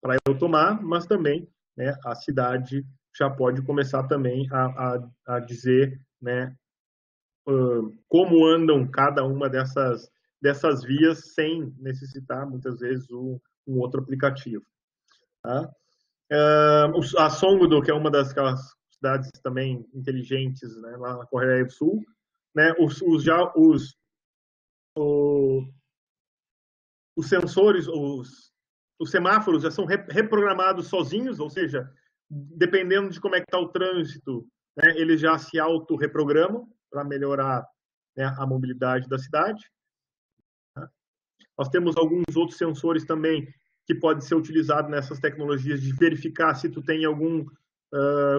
para eu tomar, mas também, né, a cidade já pode começar também a dizer, né, como andam cada uma dessas vias sem necessitar, muitas vezes, um outro aplicativo. Tá? A Songdo, que é uma daquelas cidades também inteligentes, né, lá na Coreia do Sul, né, os sensores, os semáforos já são reprogramados sozinhos, ou seja, dependendo de como é que está o trânsito, né, eles já se auto-reprogramam para melhorar, né, a mobilidade da cidade. Tá? Nós temos alguns outros sensores também que podem ser utilizados nessas tecnologias de verificar se tu tem algum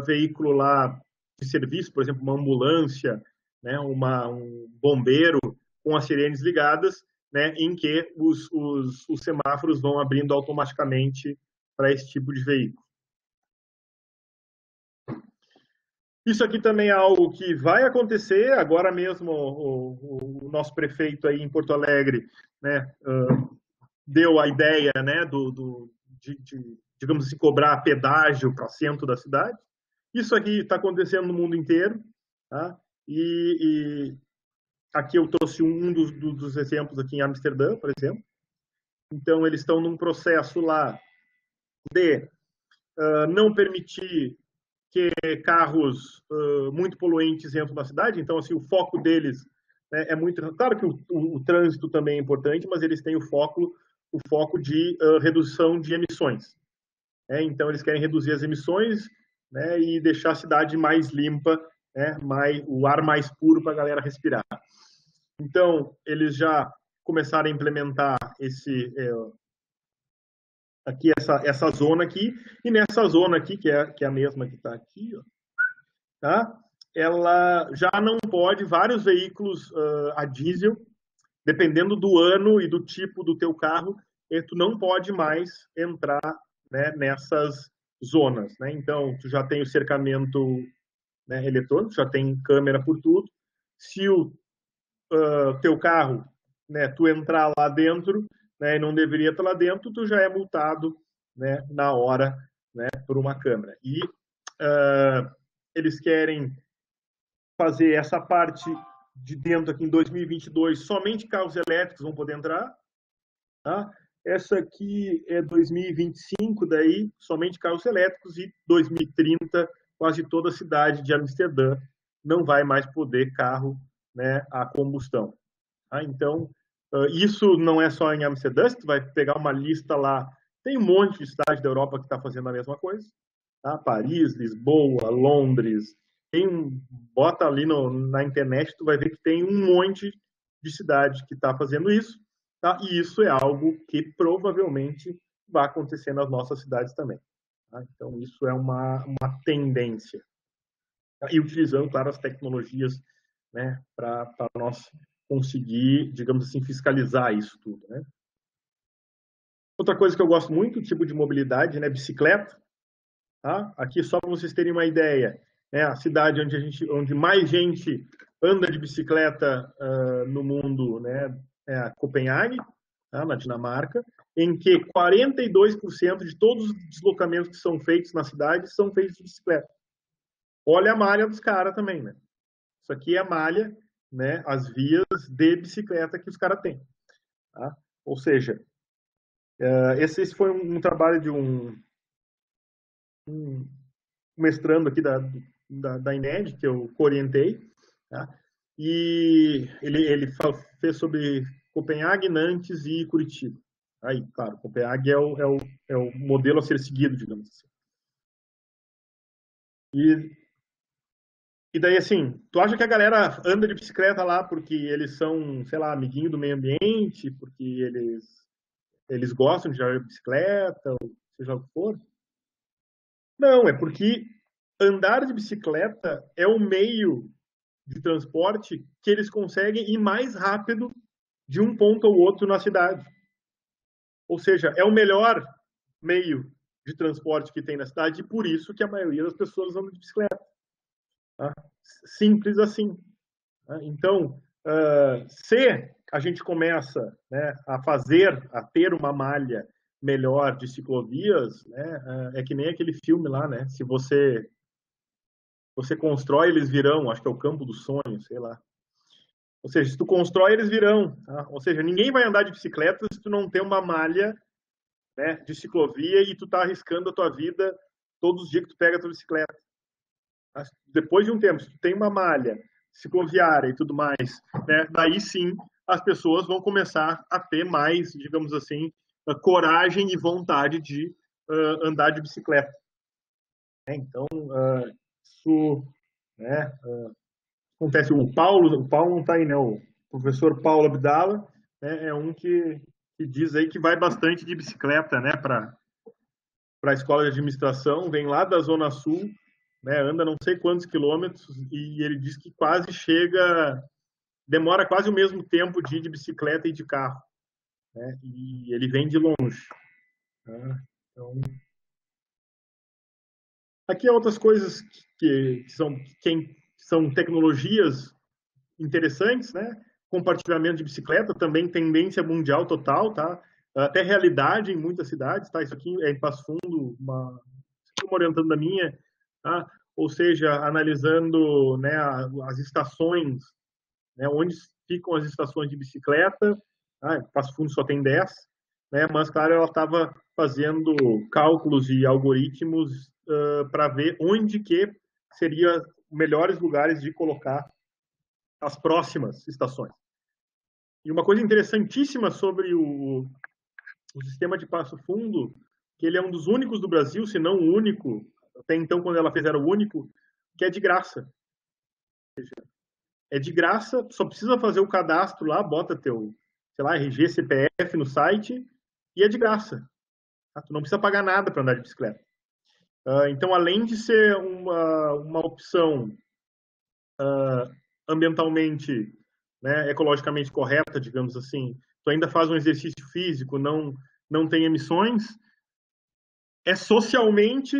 veículo lá de serviço, por exemplo, uma ambulância, né, um bombeiro com as sirenes ligadas, né, em que os semáforos vão abrindo automaticamente para esse tipo de veículo. Isso aqui também é algo que vai acontecer. Agora mesmo o nosso prefeito aí em Porto Alegre, né, deu a ideia, né, de digamos assim, cobrar pedágio para o centro da cidade. Isso aqui está acontecendo no mundo inteiro. Tá? E aqui eu trouxe um dos exemplos aqui em Amsterdã, por exemplo. Então, eles estão num processo lá de não permitir que carros muito poluentes entrem na cidade. Então, assim, o foco deles, né, é muito... Claro que o trânsito também é importante, mas eles têm o foco de redução de emissões. Então, eles querem reduzir as emissões, né, e deixar a cidade mais limpa, né, o ar mais puro para a galera respirar. Então, eles já começaram a implementar aqui essa zona aqui, e nessa zona aqui, que é a mesma que está aqui, ó, tá? Ela já não pode, vários veículos a diesel, dependendo do ano e do tipo do teu carro, tu não pode mais entrar, né, nessas zonas. Né? Então, tu já tem o cercamento, né, eletrônico, já tem câmera por tudo. Se o teu carro, né, tu entrar lá dentro, né, e não deveria estar lá dentro, tu já é multado, né, na hora, né, por uma câmera. E eles querem fazer essa parte de dentro aqui em 2022, somente carros elétricos vão poder entrar. Tá? Essa aqui é 2025, daí somente carros elétricos, e 2030 quase toda a cidade de Amsterdã não vai mais poder carro, né, a combustão. Tá? Então, isso não é só em Amsterdã, você vai pegar uma lista lá, tem um monte de cidade da Europa que está fazendo a mesma coisa. Tá? Paris, Lisboa, Londres, bota ali na internet, tu vai ver que tem um monte de cidade que está fazendo isso. Tá? E isso é algo que provavelmente vai acontecer nas nossas cidades também. Tá? Então, isso é uma tendência. Tá? E utilizando, claro, as tecnologias, né, para nós conseguir, digamos assim, fiscalizar isso tudo. Né? Outra coisa que eu gosto muito, tipo de mobilidade, né, bicicleta. Tá? Aqui, só para vocês terem uma ideia, né, a cidade onde mais gente anda de bicicleta no mundo, né, é a Copenhague, tá, na Dinamarca, em que 42% de todos os deslocamentos que são feitos na cidade são feitos de bicicleta. Olha a malha dos caras também, né? Isso aqui é a malha, né, as vias de bicicleta que os caras têm. Tá? Ou seja, esse foi um trabalho de um mestrando aqui da INED, que eu orientei, tá? E ele fez sobre Copenhague, Nantes e Curitiba. Aí, claro, Copenhague é o modelo a ser seguido, digamos assim. E daí, assim, tu acha que a galera anda de bicicleta lá porque eles são, sei lá, amiguinho do meio ambiente, porque eles gostam de andar de bicicleta, ou seja o que for? Não, é porque andar de bicicleta é o meio de transporte que eles conseguem ir mais rápido de um ponto ao outro na cidade. Ou seja, é o melhor meio de transporte que tem na cidade e por isso que a maioria das pessoas anda de bicicleta. Tá? Simples assim. Tá? Então, se a gente começa, né, a ter uma malha melhor de ciclovias, né, é que nem aquele filme lá, né? Se você constrói, eles virão. Acho que é o Campo do Sonho, sei lá. Ou seja, se tu constrói, eles virão. Tá? Ou seja, ninguém vai andar de bicicleta se tu não tem uma malha, né, de ciclovia e tu tá arriscando a tua vida todos os dias que tu pega a tua bicicleta. Tá? Depois de um tempo, se tu tem uma malha cicloviária e tudo mais, né, daí sim as pessoas vão começar a ter mais, digamos assim, coragem e vontade de andar de bicicleta. Então, isso, né, acontece. O Paulo não está aí, né? O professor Paulo Abdala, né, é um que diz aí que vai bastante de bicicleta, né, para a escola de administração, vem lá da Zona Sul, né, anda não sei quantos quilômetros e ele diz que quase chega, demora quase o mesmo tempo de ir de bicicleta e de carro, né, e ele vem de longe. Né? Então, aqui há outras coisas que são tecnologias interessantes, né? Compartilhamento de bicicleta, também tendência mundial total, tá? Até realidade em muitas cidades, tá? Isso aqui é em Passo Fundo, uma orientando da minha, tá? Ou seja, analisando, né, as estações, né, onde ficam as estações de bicicleta, tá? Passo Fundo só tem 10, né? Mas, claro, ela estava fazendo cálculos e algoritmos para ver onde que seria melhores lugares de colocar as próximas estações. E uma coisa interessantíssima sobre o sistema de Passo Fundo, que ele é um dos únicos do Brasil, se não o único, até então quando ela fez era o único, que é de graça. É de graça, só precisa fazer o cadastro lá, bota teu, sei lá, RG, CPF no site e é de graça. Tá? Tu não precisa pagar nada para andar de bicicleta. Então, além de ser uma opção ambientalmente, né, ecologicamente correta, digamos assim, tu ainda faz um exercício físico, não tem emissões, é socialmente,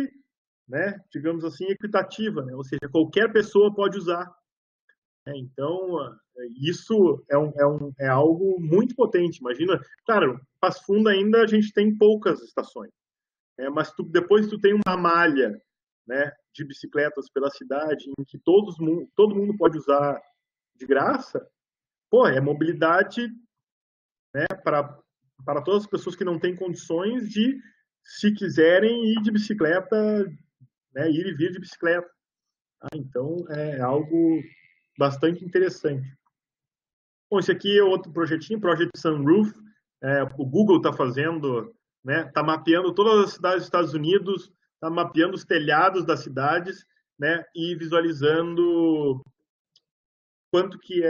né, digamos assim, equitativa, né? Ou seja, qualquer pessoa pode usar. Né? Então, isso é algo muito potente. Imagina, claro, Passo Fundo ainda a gente tem poucas estações, né? Mas depois tu tem uma malha, né, de bicicletas pela cidade em que todo mundo pode usar de graça. Pô, é mobilidade, né, para todas as pessoas que não têm condições de, se quiserem, ir de bicicleta, né, ir e vir de bicicleta. Então, é algo bastante interessante. Bom, esse aqui é outro projetinho, Project Sunroof. O Google está fazendo, né, está mapeando todas as cidades dos Estados Unidos, está mapeando os telhados das cidades, né, e visualizando quanto que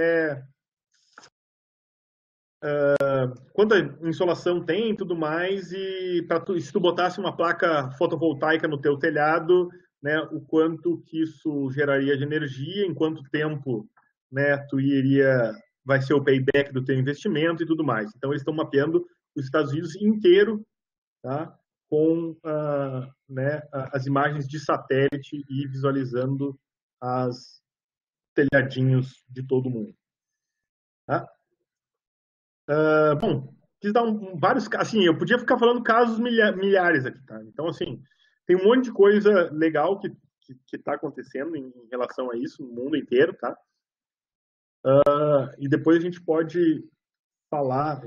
quanta insolação tem e tudo mais, e se tu botasse uma placa fotovoltaica no teu telhado, né, o quanto que isso geraria de energia, em quanto tempo, né, vai ser o payback do teu investimento e tudo mais. Então, eles estão mapeando os Estados Unidos inteiro, tá, com né, as imagens de satélite e visualizando as telhadinhos de todo mundo. Tá? Bom, quis dar vários, assim, eu podia ficar falando casos milhares aqui, tá? Então, assim, tem um monte de coisa legal que está acontecendo em relação a isso no mundo inteiro, tá? E depois a gente pode falar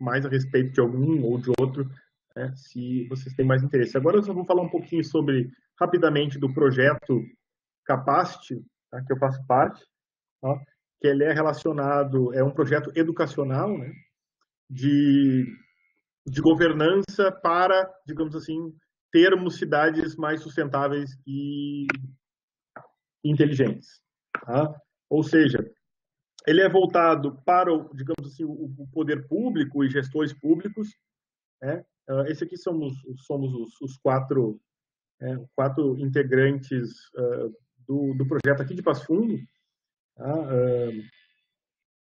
mais a respeito de algum ou de outro, né, se vocês têm mais interesse. Agora eu só vou falar um pouquinho rapidamente, do projeto Capacity, tá, que eu faço parte, tá, que ele é relacionado, é um projeto educacional, né, de de governança para, digamos assim, termos cidades mais sustentáveis e inteligentes. Tá? Ou seja, ele é voltado para, digamos assim, o poder público e gestores públicos. Né? Esse aqui somos os quatro integrantes do projeto aqui de Passo Fundo. Tá?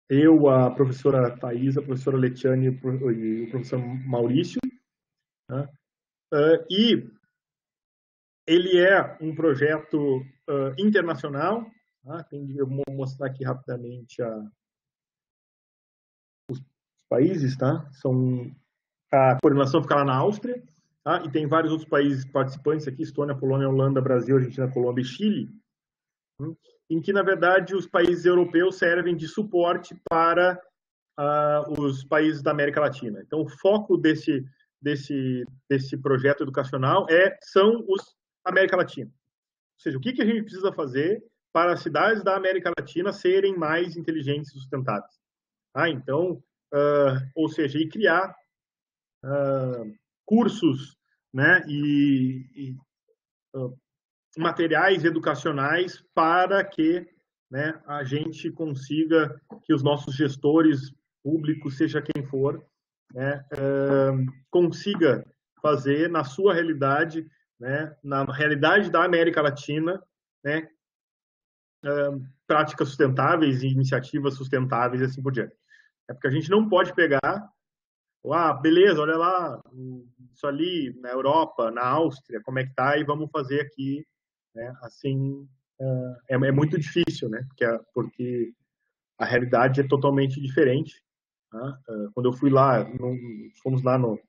Eu, a professora Thais, a professora Letiane e o professor Maurício. Tá? E ele é um projeto internacional. Tá? Eu vou mostrar aqui rapidamente os países. Tá? A coordenação fica lá na Áustria. Tá? E tem vários outros países participantes aqui: Estônia, Polônia, Holanda, Brasil, Argentina, Colômbia e Chile. Em que, na verdade, os países europeus servem de suporte para os países da América Latina. Então, o foco desse projeto educacional são os América Latina. Ou seja, o que a gente precisa fazer para as cidades da América Latina serem mais inteligentes e sustentáveis. Então, ou seja, e criar cursos, né, e materiais educacionais para que, né, a gente consiga que os nossos gestores públicos, seja quem for, né, consiga fazer na sua realidade, né, na realidade da América Latina, né, práticas sustentáveis e iniciativas sustentáveis e assim por diante. É porque a gente não pode pegar, beleza, olha lá, isso ali na Europa, na Áustria, como é que tá, e vamos fazer aqui, né, assim, é muito difícil, né, porque a realidade é totalmente diferente. Tá? Quando eu fui lá, fomos lá no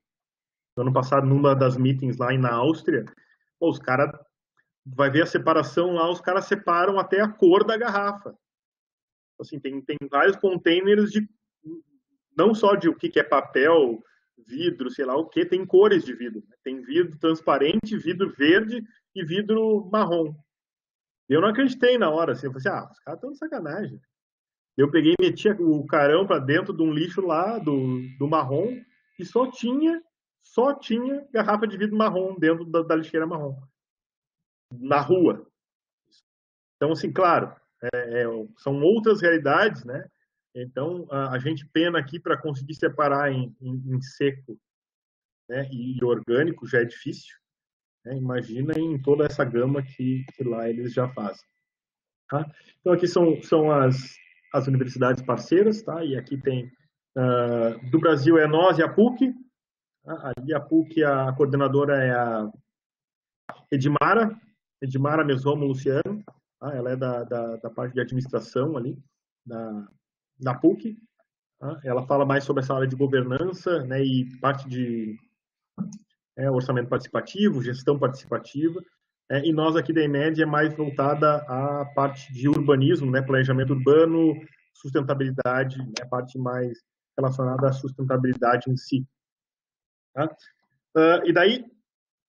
ano passado, numa das meetings lá na Áustria, os caras, vai ver a separação lá, os caras separam até a cor da garrafa. Assim, tem vários containers não só de o que é papel, vidro, sei lá o que, tem cores de vidro. Tem vidro transparente, vidro verde e vidro marrom. Eu não acreditei na hora, assim, eu falei assim, os caras estão de sacanagem. Eu peguei e meti o carão para dentro de um lixo lá, do marrom, e só tinha garrafa de vidro marrom dentro da lixeira marrom. Na rua. Então, assim, claro, são outras realidades, né? Então, a gente pena aqui para conseguir separar em seco, né, e orgânico já é difícil. Né? Imagina em toda essa gama que lá eles já fazem. Tá? Então, aqui são as universidades parceiras, tá? E aqui tem, do Brasil é nós e a PUC. Tá? Ali a PUC, a coordenadora é a Edmara Mesromo Luciano. Tá? Ela é da parte de administração ali, da PUC. Tá? Ela fala mais sobre essa área de governança, né, e parte de orçamento participativo, gestão participativa. E nós aqui da EMED é mais voltada à parte de urbanismo, né, planejamento urbano, sustentabilidade, né, a parte mais relacionada à sustentabilidade em si. Tá? E daí,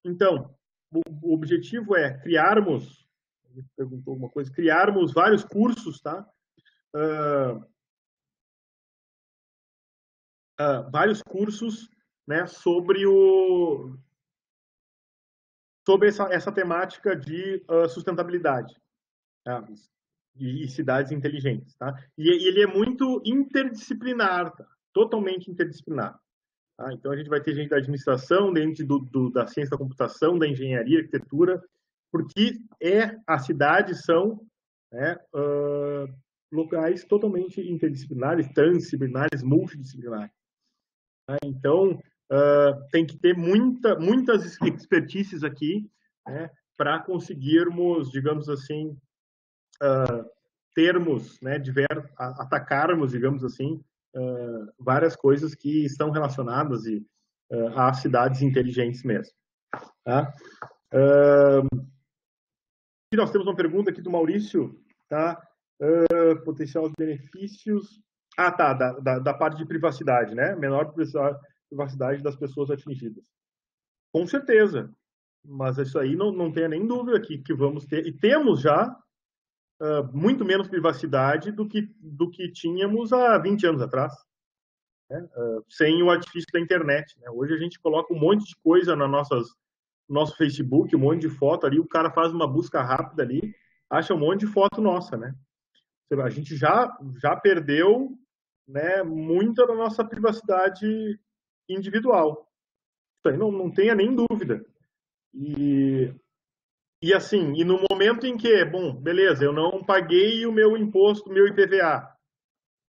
então, o objetivo é criarmos, ele perguntou alguma coisa, criarmos vários cursos, tá? Vários cursos, né, sobre essa temática de sustentabilidade, tá? E cidades inteligentes, tá? E ele é muito interdisciplinar, tá? Totalmente interdisciplinar. Tá? Então a gente vai ter gente da administração, dentro da ciência da computação, da engenharia, arquitetura, porque as cidades são, né, locais totalmente interdisciplinares, transdisciplinares, multidisciplinares. Tá? Então tem que ter muitas expertises aqui, né, para conseguirmos, digamos assim, termos, né, atacarmos, digamos assim, várias coisas que estão relacionadas a cidades inteligentes mesmo. Tá? Aqui nós temos uma pergunta aqui do Maurício, tá? Potencial benefícios. Tá, da parte de privacidade, né? Menor privacidade das pessoas atingidas. Com certeza. Mas isso aí não tenha nem dúvida que vamos ter. E temos já muito menos privacidade do que tínhamos há 20 anos atrás. né? Sem o artifício da internet, né? Hoje a gente coloca um monte de coisa no nosso Facebook, um monte de foto ali, o cara faz uma busca rápida ali, acha um monte de foto nossa, né? A gente já perdeu, né, muita da nossa privacidade individual. Isso aí não tenha nem dúvida. E assim, e no momento em que, bom, beleza, eu não paguei o meu imposto, o meu IPVA,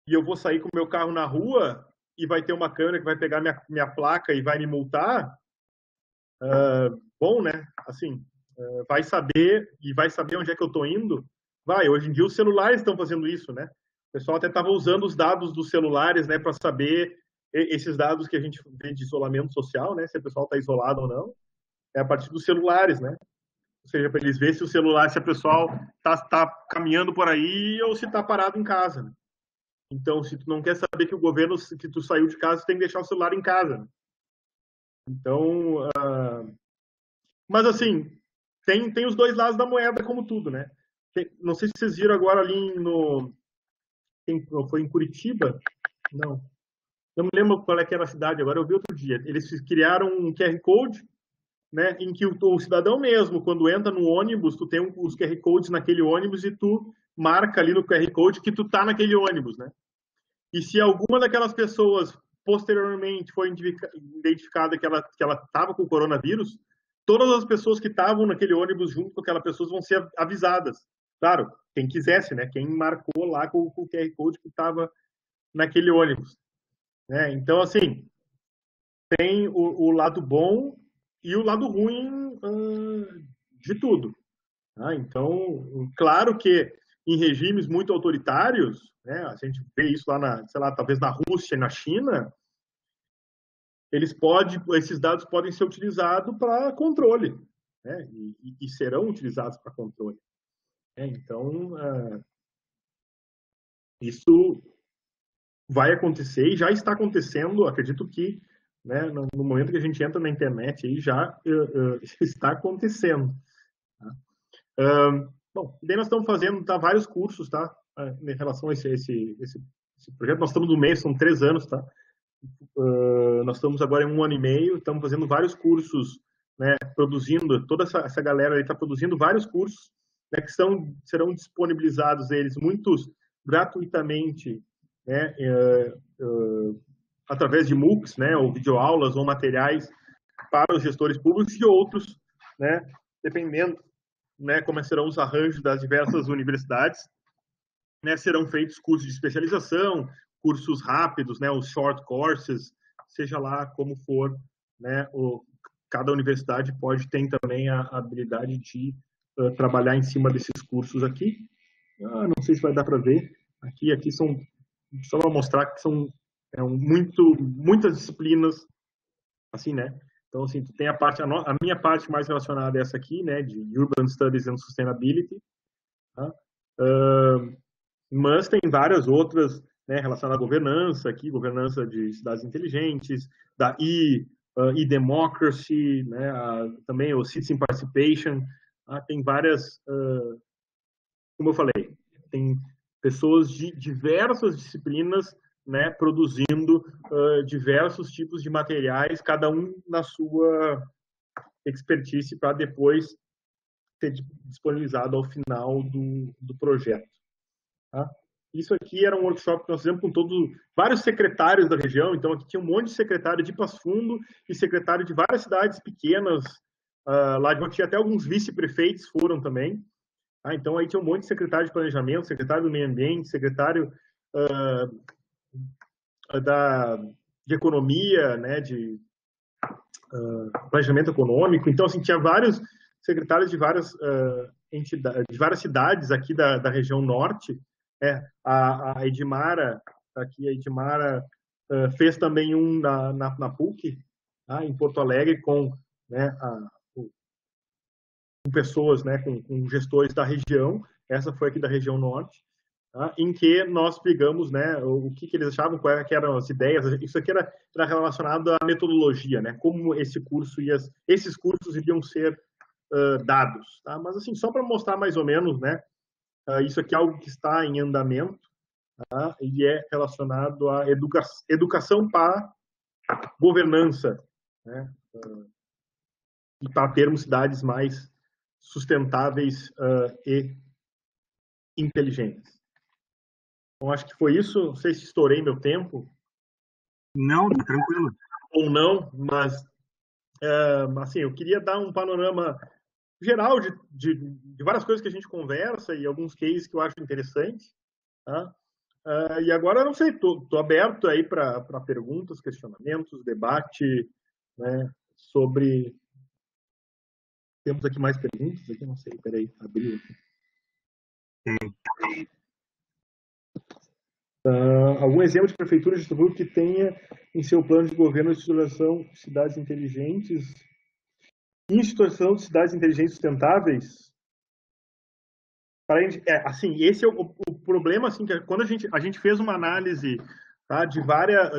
e eu vou sair com o meu carro na rua e vai ter uma câmera que vai pegar minha placa e vai me multar, bom, né? Assim, vai saber onde é que eu estou indo. Hoje em dia os celulares estão fazendo isso, né? O pessoal até estava usando os dados dos celulares, né, para saber esses dados que a gente vê de isolamento social, né? Se o pessoal está isolado ou não, é a partir dos celulares, né? Ou seja, para eles verem se o celular, se o pessoal tá caminhando por aí ou se está parado em casa, né? Então, se tu não quer saber que o governo, que tu saiu de casa, tu tem que deixar o celular em casa, né? Então, mas assim, tem os dois lados da moeda, como tudo, né? Não sei se vocês viram agora ali foi em Curitiba? Não me lembro qual é que era a cidade agora, eu vi outro dia. Eles criaram um QR Code, né, em que o cidadão mesmo, quando entra no ônibus, tu tem os QR Codes naquele ônibus e tu marca ali no QR Code que tu tá naquele ônibus, né? E se alguma daquelas pessoas posteriormente foi identificada que ela estava com o coronavírus, todas as pessoas que estavam naquele ônibus junto com aquelas pessoas vão ser avisadas. Claro, quem quisesse, né? Quem marcou lá com o QR Code que estava naquele ônibus, né? Então, assim, tem o lado bom e o lado ruim de tudo. Tá? Então, claro que em regimes muito autoritários, né, a gente vê isso lá sei lá, talvez na Rússia e na China, esses dados podem ser utilizados para controle, né, e serão utilizados para controle. Então, isso vai acontecer e já está acontecendo. Acredito que, né, no momento que a gente entra na internet, aí já está acontecendo. Tá? Bom, daí nós estamos fazendo vários cursos, tá? Em relação a esse projeto. Nós estamos no mês, são 3 anos, tá? Nós estamos agora em 1 ano e meio, estamos fazendo vários cursos, né? Produzindo, toda essa galera aí está produzindo vários cursos, né? Que serão disponibilizados eles, muitos gratuitamente, né? Através de MOOCs, né? Ou videoaulas ou materiais para os gestores públicos e outros, né? Dependendo, né, como serão os arranjos das diversas universidades, né, serão feitos cursos de especialização, cursos rápidos, né, os short courses, seja lá como for, né, cada universidade pode ter também a habilidade de trabalhar em cima desses cursos aqui. Não sei se vai dar para ver. Aqui são, só para mostrar que são muitas disciplinas, assim, né? Então, assim, tu tem a minha parte mais relacionada a essa aqui, né, de Urban Studies and Sustainability, tá? Mas tem várias outras, né, relacionadas à governança aqui, governança de cidades inteligentes, da e-democracy, né, também o Citizen Participation, tem várias, como eu falei, tem pessoas de diversas disciplinas, né, produzindo diversos tipos de materiais, cada um na sua expertise, para depois ser disponibilizado ao final do projeto. Tá? Isso aqui era um workshop que nós fizemos com vários secretários da região, então aqui tinha um monte de secretário de Passo Fundo e secretário de várias cidades pequenas, lá de tinha até alguns vice-prefeitos foram também. Então aí tinha um monte de secretário de planejamento, secretário do meio ambiente, secretário de economia, né, de planejamento econômico. Então, assim, tinha vários secretários de várias entidades, de várias cidades aqui da região norte. A Edmara, aqui a Edmara fez também um na PUC, tá, em Porto Alegre, com, né, com pessoas, né, com gestores da região. Essa foi aqui da região norte. Tá? Em que nós pegamos, né, o que eles achavam, quais eram as ideias. Isso aqui era relacionado à metodologia, né, como esses cursos iriam ser dados. Tá? Mas, assim, só para mostrar mais ou menos, né, isso aqui é algo que está em andamento. tá? E é relacionado à educação para governança, né? E para termos cidades mais sustentáveis e inteligentes. Então, acho que foi isso. Não sei se estourei meu tempo. Não, tá tranquilo. Ou não, mas assim, eu queria dar um panorama geral de várias coisas que a gente conversa e alguns cases que eu acho interessantes. Tá? E agora, não sei, estou aberto aí para perguntas, questionamentos, debate, né, sobre... Temos aqui mais perguntas? Aqui, não sei, peraí, abriu aqui. Algum exemplo de prefeitura de Friburgo que tenha em seu plano de governo a estruturação de cidades inteligentes? Instituição de cidades inteligentes sustentáveis? Assim, esse é o problema, assim, que quando a gente fez uma análise, tá, de várias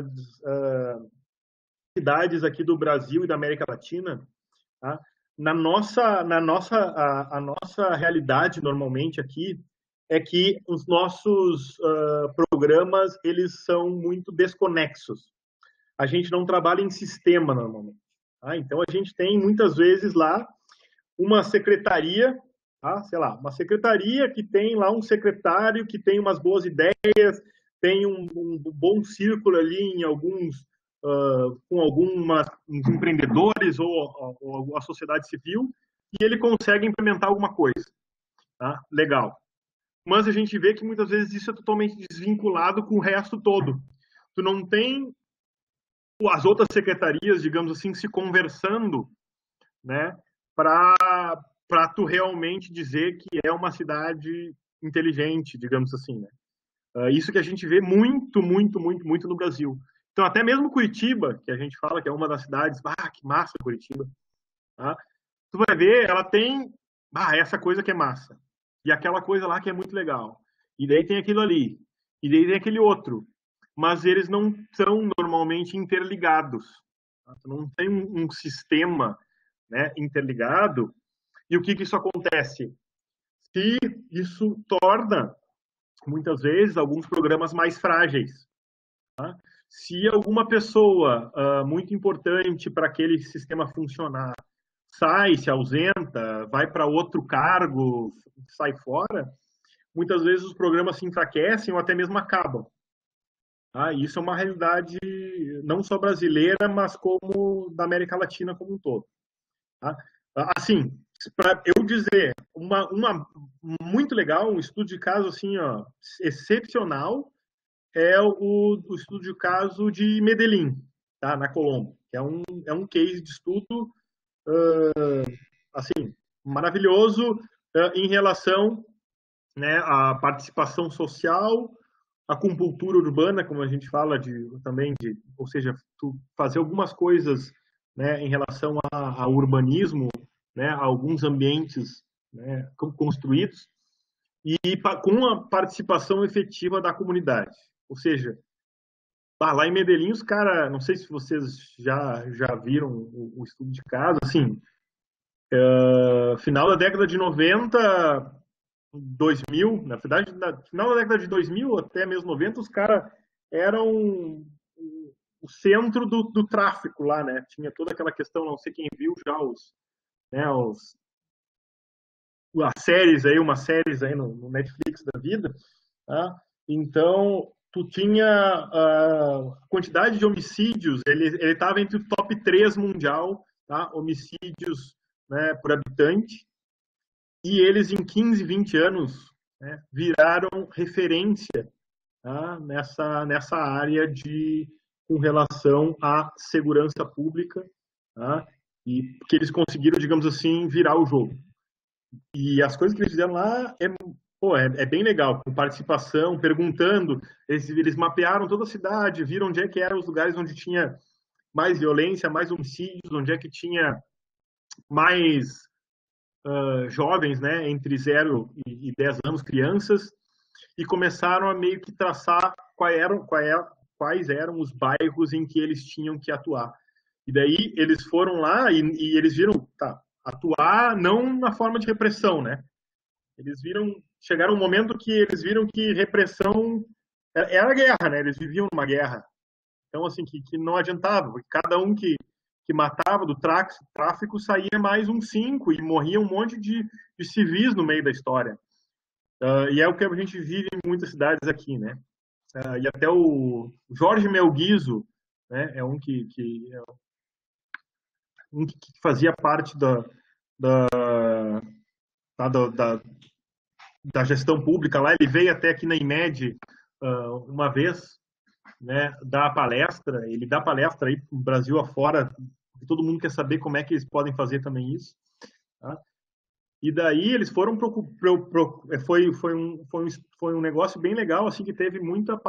cidades aqui do Brasil e da América Latina, tá, a nossa realidade normalmente aqui é que os nossos programas, eles são muito desconexos. A gente não trabalha em sistema normalmente. Tá? Então, a gente tem muitas vezes lá uma secretaria, tá? Sei lá, uma secretaria que tem lá um secretário que tem umas boas ideias, tem um bom círculo ali em alguns, com alguns empreendedores ou a sociedade civil, e ele consegue implementar alguma coisa. Tá? Legal. Mas a gente vê que muitas vezes isso é totalmente desvinculado com o resto todo. Tu não tem as outras secretarias, digamos assim, se conversando, né, para tu realmente dizer que é uma cidade inteligente, digamos assim, né? Isso que a gente vê muito, muito, muito, muito no Brasil. Então, até mesmo Curitiba, que a gente fala que é uma das cidades, que massa Curitiba, tá? Tu vai ver, ela tem essa coisa que é massa, e aquela coisa lá que é muito legal, e daí tem aquilo ali, e daí tem aquele outro, mas eles não são normalmente interligados, tá? Tu não tem um sistema, né, interligado. E o que isso acontece? Se isso torna, muitas vezes, alguns programas mais frágeis. Tá? Se alguma pessoa muito importante para aquele sistema funcionar sai, se ausenta, vai para outro cargo, sai fora, muitas vezes os programas se enfraquecem ou até mesmo acabam. Tá? Isso é uma realidade não só brasileira, mas como da América Latina como um todo. Tá? Assim, para eu dizer, uma muito legal, um estudo de caso assim, ó, excepcional, é o estudo de caso de Medellín, tá, na Colômbia. É um case de estudo assim, maravilhoso em relação, né, à participação social, à acupuntura urbana, como a gente fala também ou seja, tu fazer algumas coisas, né, em relação ao urbanismo, né, a alguns ambientes, né, construídos, e com a participação efetiva da comunidade. Ou seja, lá em Medellín, os caras, não sei se vocês já viram o estudo de caso, assim, final da década de 90, 2000, na verdade, final da década de 2000 até mesmo 90, os caras eram o centro do tráfico lá, né? Tinha toda aquela questão, não sei quem viu já as séries aí, umas séries aí no Netflix da vida, tá? Então, tu tinha a quantidade de homicídios, ele estava entre o top 3 mundial, tá? Homicídios, né, por habitante, e eles em 15, 20 anos, né, viraram referência, tá? nessa área com relação à segurança pública, tá? E que eles conseguiram, digamos assim, virar o jogo. E as coisas que eles fizeram lá é bem legal, com participação, perguntando, eles mapearam toda a cidade, viram onde é que eram os lugares onde tinha mais violência, mais homicídios, onde é que tinha mais jovens, né, entre 0 e 10 anos, crianças, e começaram a meio que traçar quais eram os bairros em que eles tinham que atuar. E daí eles foram lá e eles viram, tá, atuar não na forma de repressão, né? Chegaram um momento que eles viram que repressão era guerra, né? Eles viviam numa guerra. Então, assim, que não adiantava, porque cada um que matava do tráfico saía mais uns 5 e morria um monte de civis no meio da história. E é o que a gente vive em muitas cidades aqui, né? E até o Jorge Melguizo, né, é um que fazia parte da gestão pública lá. Ele veio até aqui na IMED uma vez, né, dar palestra. Ele dá palestra aí no Brasil afora, todo mundo quer saber como é que eles podem fazer também isso. Tá? E daí eles foram foi um negócio bem legal, assim, que teve muita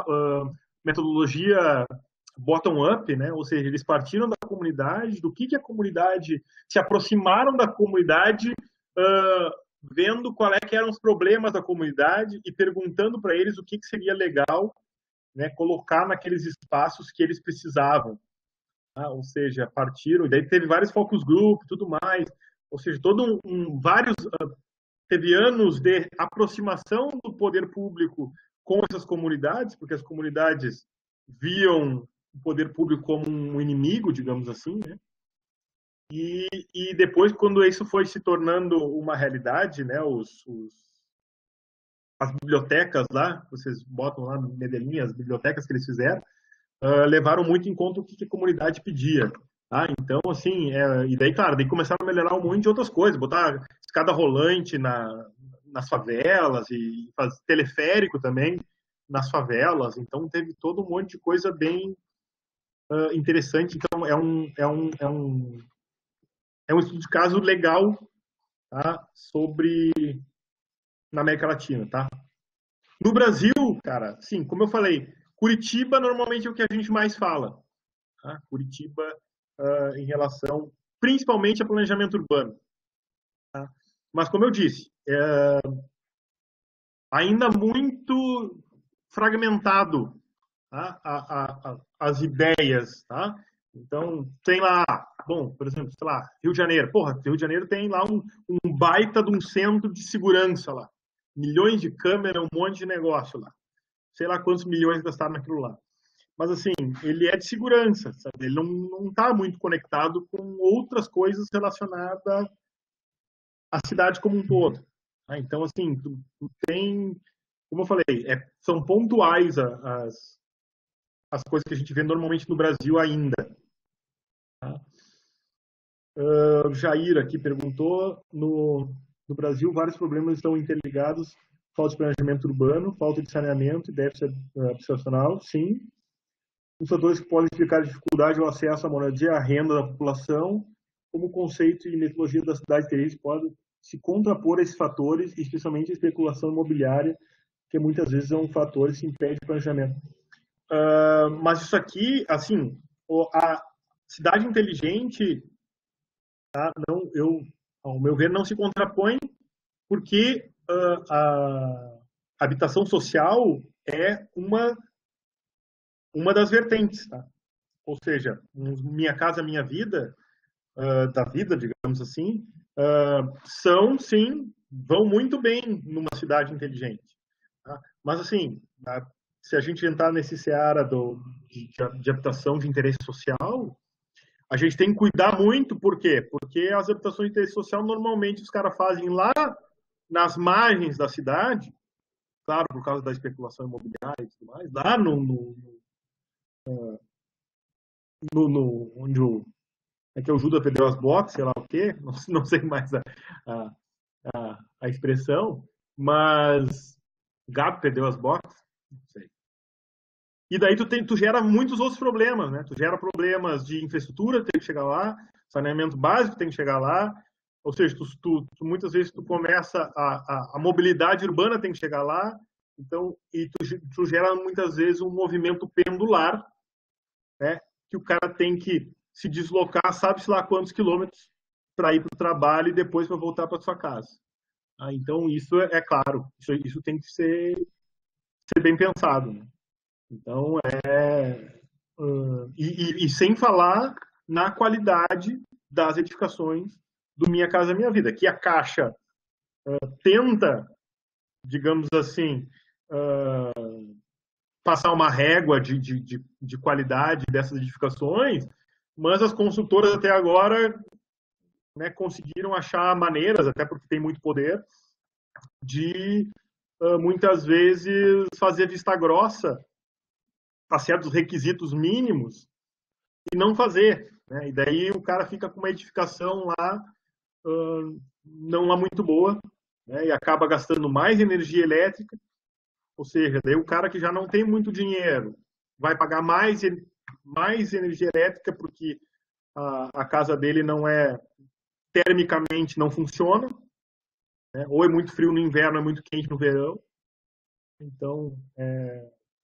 metodologia bottom-up, né? Ou seja, eles partiram da comunidade, do que a comunidade, se aproximaram da comunidade, vendo qual é que eram os problemas da comunidade e perguntando para eles o que seria legal, né, colocar naqueles espaços que eles precisavam. Tá? Ou seja, partiram, e daí teve vários focus group, tudo mais, ou seja, teve anos de aproximação do poder público com essas comunidades, porque as comunidades viam o poder público como um inimigo, digamos assim, né? E depois, quando isso foi se tornando uma realidade, né, as bibliotecas lá, vocês botam lá no Medellín, as bibliotecas que eles fizeram, levaram muito em conta o que a comunidade pedia. Tá? Então, assim, e daí, claro, daí começaram a melhorar um monte de outras coisas, botar escada rolante nas favelas e fazer teleférico também nas favelas. Então, teve todo um monte de coisa bem interessante. Então, é um estudo de caso legal, tá? Na América Latina, tá? No Brasil, cara, sim, como eu falei, Curitiba normalmente é o que a gente mais fala. Tá? Curitiba em relação, principalmente, a planejamento urbano. Tá? Mas, como eu disse, ainda muito fragmentado, tá? As ideias, tá? Então, tem lá, bom, por exemplo, sei lá, Rio de Janeiro. Porra, Rio de Janeiro tem lá um baita de um centro de segurança lá. Milhões de câmeras, um monte de negócio lá. Sei lá quantos milhões gastaram naquilo lá. Mas, assim, ele é de segurança, sabe? Ele não está muito conectado com outras coisas relacionadas à cidade como um todo. Tá? Então, assim, tu tem, como eu falei, são pontuais as coisas que a gente vê normalmente no Brasil ainda. Tá? Jair aqui perguntou, no Brasil vários problemas estão interligados: falta de planejamento urbano, falta de saneamento e déficit habitacional, sim. Os fatores que podem explicar a dificuldade ao acesso à moradia, à renda da população, como o conceito e metodologia da cidade inteligente podem se contrapor a esses fatores, especialmente a especulação imobiliária, que muitas vezes é um fator que impede o planejamento. Mas isso aqui, assim, a cidade inteligente, tá? Ao meu ver, não se contrapõe, porque a habitação social é uma das vertentes, tá? Ou seja, Minha Casa Minha Vida, da vida, digamos assim, são, sim, vão muito bem numa cidade inteligente. Tá? Mas, assim, se a gente entrar nesse seara de habitação de interesse social, a gente tem que cuidar muito, por quê? Porque as habitações de interesse social, normalmente, os caras fazem lá nas margens da cidade, claro, por causa da especulação imobiliária e tudo mais, lá onde o Judas perdeu as botas, sei lá o quê, não sei mais a expressão, mas Gabi perdeu as botas, não sei. E daí tu gera muitos outros problemas, né? Tu gera problemas de infraestrutura, tem que chegar lá, saneamento básico tem que chegar lá, ou seja, muitas vezes tu começa a mobilidade urbana tem que chegar lá, então, e tu gera muitas vezes um movimento pendular, né? Que o cara tem que se deslocar, sabe-se lá quantos quilômetros para ir para o trabalho e depois para voltar para sua casa. Então, isso é claro, isso tem que ser bem pensado. Né? Então, e sem falar na qualidade das edificações do Minha Casa Minha Vida, que a Caixa tenta, digamos assim, passar uma régua de qualidade dessas edificações, mas as construtoras até agora, né, conseguiram achar maneiras, até porque tem muito poder, de muitas vezes fazer vista grossa a certos requisitos mínimos e não fazer. Né? E daí o cara fica com uma edificação lá não lá muito boa, né? E acaba gastando mais energia elétrica, ou seja, daí o cara que já não tem muito dinheiro vai pagar mais energia elétrica porque a casa dele não é termicamente não funciona, né? Ou é muito frio no inverno, é muito quente no verão. Então,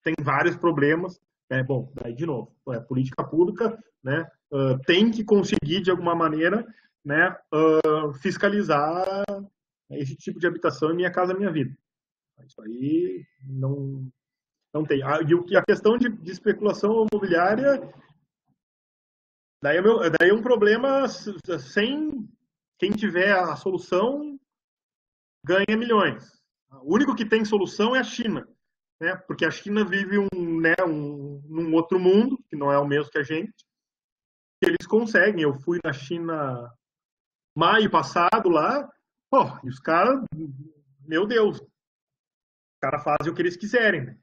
tem vários problemas. Bom, daí de novo, política pública, né, tem que conseguir de alguma maneira, né, fiscalizar esse tipo de habitação em Minha Casa Minha Vida. Isso aí não tem. E a questão de especulação imobiliária, daí é um problema sem quem tiver a solução ganha milhões. O único que tem solução é a China, né? Porque a China vive num outro mundo, que não é o mesmo que a gente, que eles conseguem. Eu fui na China maio passado lá, e os caras, meu Deus, os caras fazem o que eles quiserem. Né?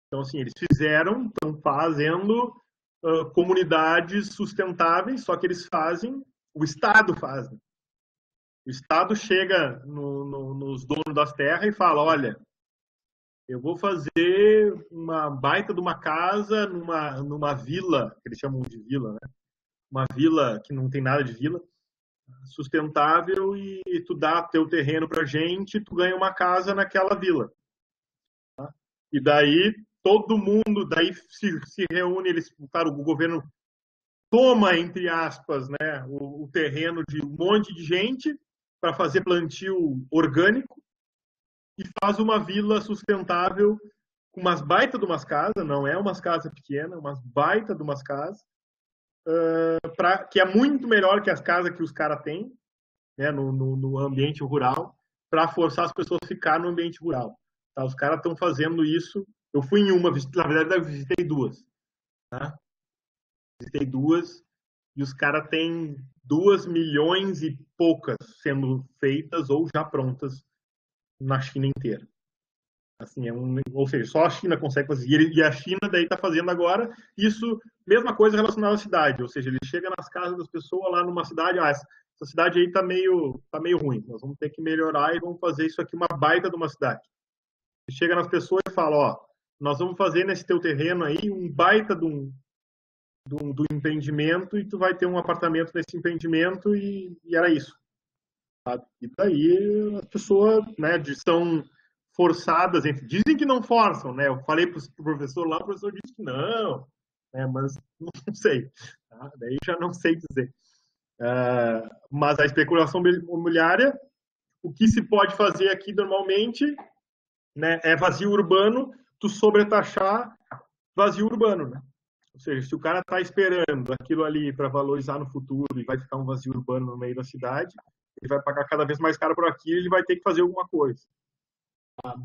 Então, assim, eles estão fazendo comunidades sustentáveis, só que eles fazem, o Estado faz. Né? O Estado chega nos donos das terras e fala, olha, eu vou fazer uma baita de uma casa numa vila, que eles chamam de vila, né? Uma vila que não tem nada de vila, sustentável, e tu dá teu terreno pra gente, tu ganha uma casa naquela vila. Tá? E daí todo mundo daí se reúne, claro, o governo toma, entre aspas, né, o terreno de um monte de gente para fazer plantio orgânico, e faz uma vila sustentável com umas baita de umas casas, não é umas casas pequenas, umas baita de umas casas, que é muito melhor que as casas que os caras têm, né, no ambiente rural, para forçar as pessoas a ficar no ambiente rural. Tá? Os caras estão fazendo isso. Eu fui em uma, na verdade, eu visitei duas. Tá? Visitei duas, e os caras têm 2 milhões e poucas sendo feitas ou já prontas na China inteira. Assim, ou seja, só a China consegue fazer. E a China daí está fazendo agora isso, mesma coisa relacionada à cidade. Ou seja, ele chega nas casas das pessoas lá numa cidade, essa cidade aí tá meio ruim. Nós vamos ter que melhorar e vamos fazer isso aqui uma baita de uma cidade. Ele chega nas pessoas e fala, ó, nós vamos fazer nesse teu terreno aí um baita do empreendimento, e tu vai ter um apartamento nesse empreendimento, e era isso. Sabe? E daí as pessoas, né, são forçadas, dizem que não forçam, né? Eu falei para o professor lá, o professor disse que não, né? Mas não sei, tá? Daí já não sei dizer. Mas a especulação imobiliária, o que se pode fazer aqui normalmente, né, é vazio urbano, tu sobretaxar vazio urbano, né? Ou seja, se o cara está esperando aquilo ali para valorizar no futuro e vai ficar um vazio urbano no meio da cidade, ele vai pagar cada vez mais caro por aquilo, e ele vai ter que fazer alguma coisa.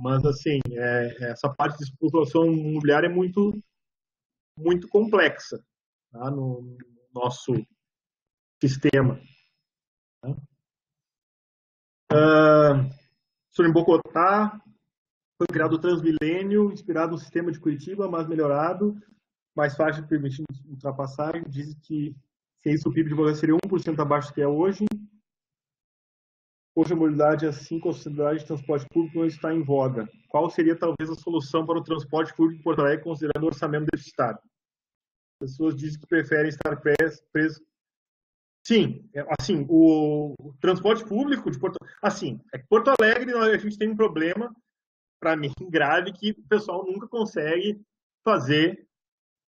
Mas, assim, essa parte de especulação imobiliária é muito, muito complexa, tá? No nosso sistema. Tá? Sobre Bogotá, foi criado o Transmilênio, inspirado no sistema de Curitiba, mas melhorado, mais fácil de permitir ultrapassagem. Diz que se isso o PIB de Bogotá seria 1% abaixo do que é hoje. Hoje a mobilidade, assim como a possibilidade de transporte público, não está em voga. Qual seria talvez a solução para o transporte público em Porto Alegre, considerando o orçamento desse estado? As pessoas dizem que preferem estar presos. Sim, assim, o transporte público de Porto assim, Porto Alegre a gente tem um problema, para mim, grave, que o pessoal nunca consegue fazer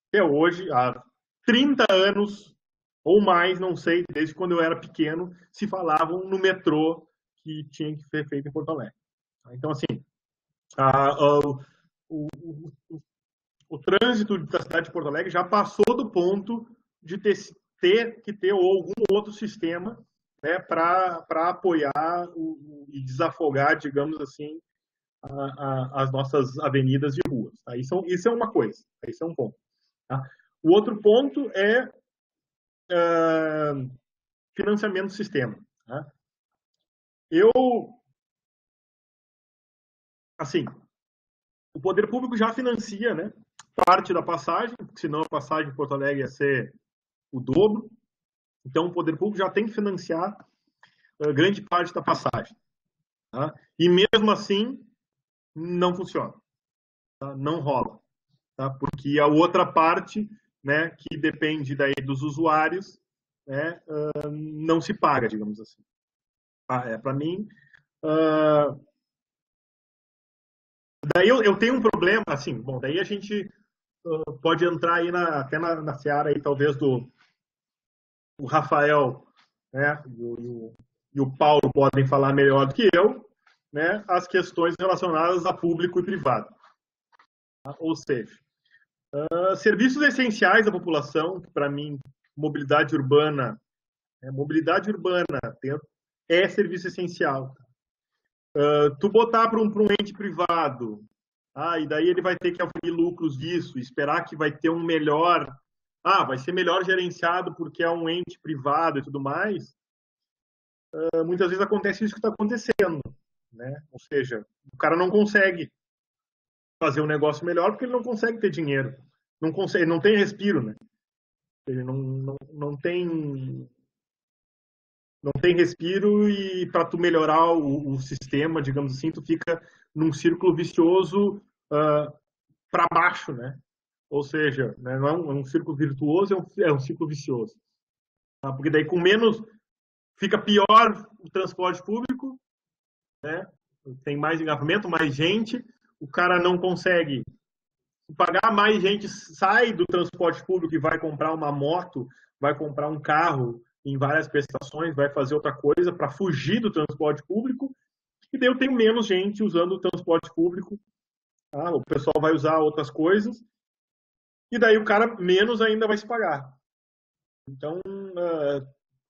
até hoje, há 30 anos ou mais, não sei, desde quando eu era pequeno, se falavam no metrô que tinha que ser feito em Porto Alegre. Então, assim, o trânsito da cidade de Porto Alegre já passou do ponto de ter que ter algum outro sistema, né, para apoiar e desafogar, digamos assim, as nossas avenidas e ruas. Tá? Isso é uma coisa, isso é um ponto. Tá? O outro ponto é financiamento do sistema. Tá? Assim, o poder público já financia, né, parte da passagem, porque senão a passagem em Porto Alegre ia ser o dobro. Então, o poder público já tem que financiar grande parte da passagem. Tá? E mesmo assim, não funciona. Tá? Não rola. Tá? Porque a outra parte, né, que depende daí dos usuários, né, não se paga, digamos assim. Tá? Para mim, daí eu tenho um problema, assim, bom, daí a gente pode entrar aí até na seara aí, talvez, do o Rafael, né, e o Paulo podem falar melhor do que eu, né, as questões relacionadas a público e privado. Tá? Ou seja, serviços essenciais da população, para mim, mobilidade urbana é serviço essencial. Tu botar para um ente privado, e daí ele vai ter que aferir lucros disso, esperar que vai ter um melhor, vai ser melhor gerenciado porque é um ente privado e tudo mais. Muitas vezes acontece isso que está acontecendo, né? Ou seja, o cara não consegue fazer um negócio melhor porque ele não consegue ter dinheiro, não tem respiro, né? Ele não tem respiro, e para tu melhorar o sistema, digamos assim, tu fica num círculo vicioso para baixo, né? Ou seja, né, não é um círculo virtuoso, é um círculo vicioso. Tá? Porque daí com menos fica pior o transporte público, né? Tem mais engarrafamento, mais gente, o cara não consegue pagar, mais gente sai do transporte público e vai comprar uma moto, vai comprar um carro em várias prestações, vai fazer outra coisa para fugir do transporte público, e daí eu tenho menos gente usando o transporte público, tá? O pessoal vai usar outras coisas, e daí o cara menos ainda vai se pagar. Então,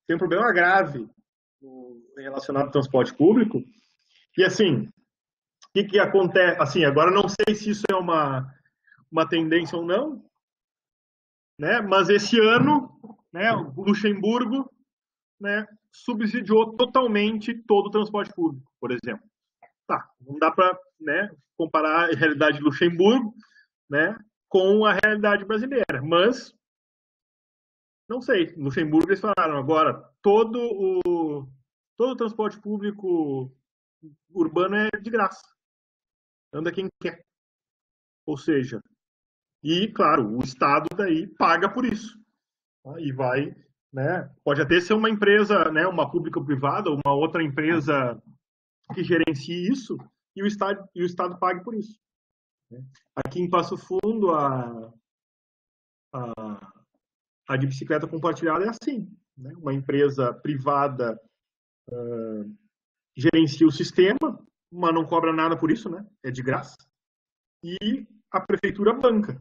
tem um problema grave relacionado ao transporte público, e assim, o que acontece? Assim, agora não sei se isso é uma tendência ou não, né? Mas esse ano, né, o Luxemburgo, né, subsidiou totalmente todo o transporte público, por exemplo. Tá, não dá para, né, comparar a realidade de Luxemburgo, né, com a realidade brasileira, mas não sei. Em Luxemburgo eles falaram agora todo o transporte público urbano é de graça, anda quem quer. Ou seja, e claro, o Estado daí paga por isso, tá? E vai, né, pode até ser uma empresa, né, uma pública privada, uma outra empresa que gerencie isso, e o Estado pague por isso. Aqui em Passo Fundo, a de bicicleta compartilhada é assim, né? Uma empresa privada gerencia o sistema, mas não cobra nada por isso, né? É de graça. E a prefeitura banca.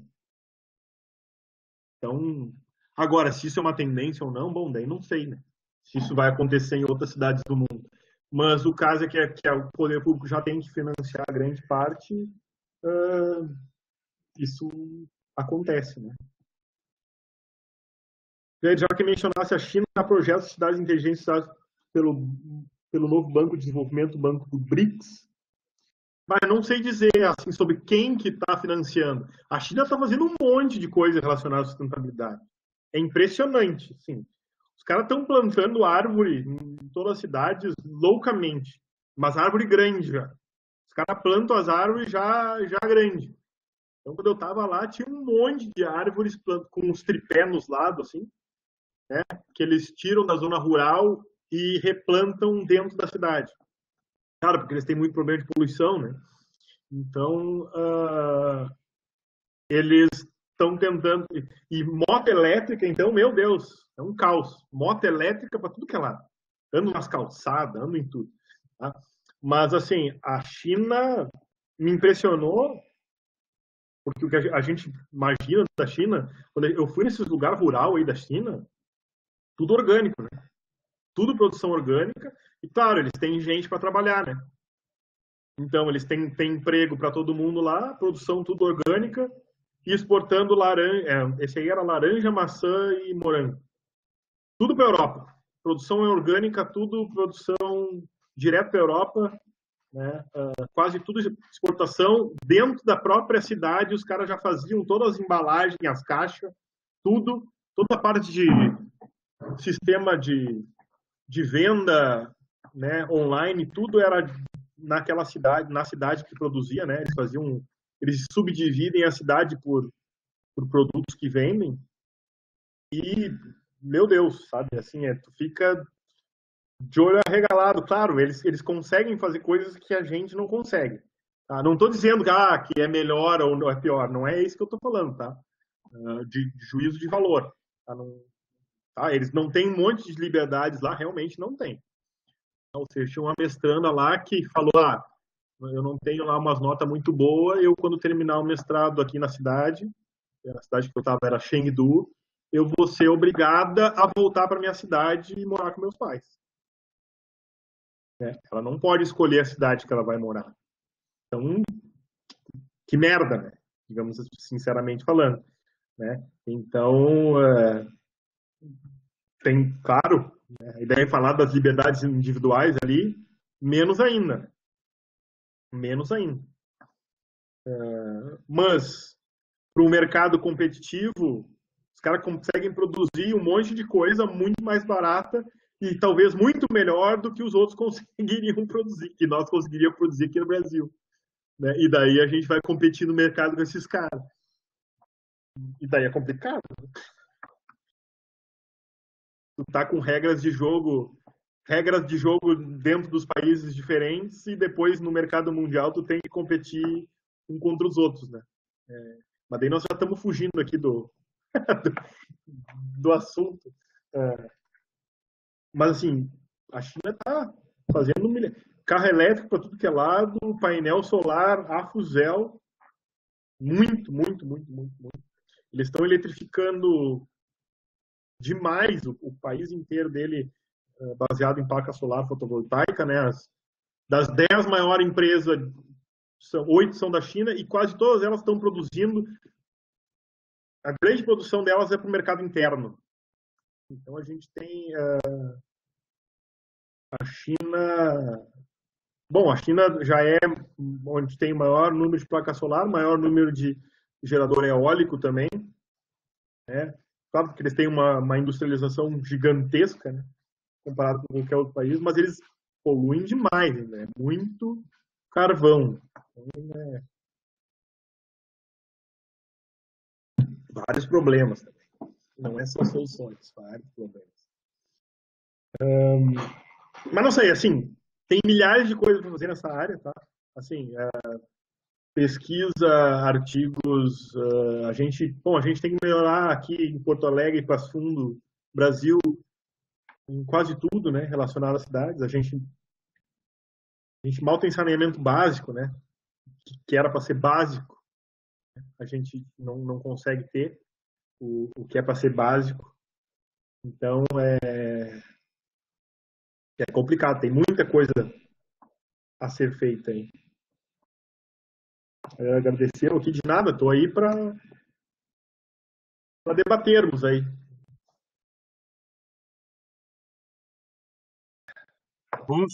Então, agora, se isso é uma tendência ou não, bom, daí não sei, né? Se isso vai acontecer em outras cidades do mundo. Mas o caso é que o poder público já tem que financiar grande parte, isso acontece, né? Já que mencionasse a China, há projetos de cidades inteligentes pelo novo Banco de Desenvolvimento, o Banco do BRICS, mas não sei dizer assim sobre quem que está financiando. A China está fazendo um monte de coisa relacionada à sustentabilidade. É impressionante, sim. Os caras estão plantando árvore em todas as cidades loucamente, mas árvore grande já. Os caras plantam as árvores já grande. Então, quando eu estava lá, tinha um monte de árvores com uns tripés nos lados, assim, né, que eles tiram da zona rural e replantam dentro da cidade. Claro, porque eles têm muito problema de poluição, né? Então, eles estão tentando... E moto elétrica, então, meu Deus, é um caos. Moto elétrica para tudo que é lado. Ando nas calçadas, ando em tudo. Tá? Mas, assim, a China me impressionou, porque o que a gente imagina da China, quando eu fui nesses lugares rural aí da China, tudo orgânico, né? Tudo produção orgânica. E, claro, eles têm gente para trabalhar, né? Então, eles têm emprego para todo mundo lá, produção tudo orgânica, e exportando laranja. Esse aí era laranja, maçã e morango. Tudo para a Europa. Produção orgânica, tudo produção direto para a Europa, né? Quase tudo exportação. Dentro da própria cidade, os caras já faziam todas as embalagens, as caixas, tudo, toda a parte de sistema de venda, né, online, tudo era naquela cidade, na cidade que produzia, né? Eles subdividem a cidade por produtos que vendem e, meu Deus, sabe, assim, tu fica de olho arregalado. Claro, eles conseguem fazer coisas que a gente não consegue. Tá? Não estou dizendo que é melhor ou é pior, não é isso que eu estou falando, tá? De juízo de valor. Tá? Tá? Eles não têm um monte de liberdades lá, realmente não tem. Ou seja, tinha uma mestranda lá que falou, eu não tenho lá umas notas muito boas, eu quando terminar o mestrado aqui na cidade que eu estava era Chengdu, eu vou ser obrigada a voltar para minha cidade e morar com meus pais. Ela não pode escolher a cidade que ela vai morar. Então, que merda, né? Digamos sinceramente falando. Né? Então, tem, claro, a ideia é falar das liberdades individuais ali, menos ainda. Menos ainda. Mas, para o mercado competitivo, os caras conseguem produzir um monte de coisa muito mais barata e talvez muito melhor do que os outros conseguiriam produzir, que nós conseguiríamos produzir aqui no Brasil. Né? E daí a gente vai competir no mercado com esses caras. E daí é complicado. Tu tá com regras de jogo dentro dos países diferentes e depois no mercado mundial tu tem que competir um contra os outros, né? Mas daí nós já estamos fugindo aqui do assunto. Mas assim, a China tá fazendo carro elétrico para tudo que é lado, painel solar, a fuzel, muito. Eles estão eletrificando demais o país inteiro dele, baseado em placa solar fotovoltaica, né? Das 10 maiores empresas, 8 são da China e quase todas elas estão produzindo. A grande produção delas é para o mercado interno. Então a gente tem a China. Bom, a China já é onde tem maior número de placa solar, maior número de gerador eólico também. Né? Claro que eles têm uma industrialização gigantesca, né? Comparado com qualquer outro país, mas eles poluem demais, né? Muito carvão. Então, vários problemas também. Não é só soluções, vários problemas. Mas não sei, assim, tem milhares de coisas para fazer nessa área, tá? Assim, pesquisa, artigos, a gente tem que melhorar aqui em Porto Alegre, Passo Fundo, Brasil, em quase tudo, né, relacionado às cidades. A gente mal tem saneamento básico, né, que era para ser básico. A gente não consegue ter o que é para ser básico. Então, é complicado. Tem muita coisa a ser feita aí. Eu agradecer aqui de nada. Estou aí para debatermos aí. Bom,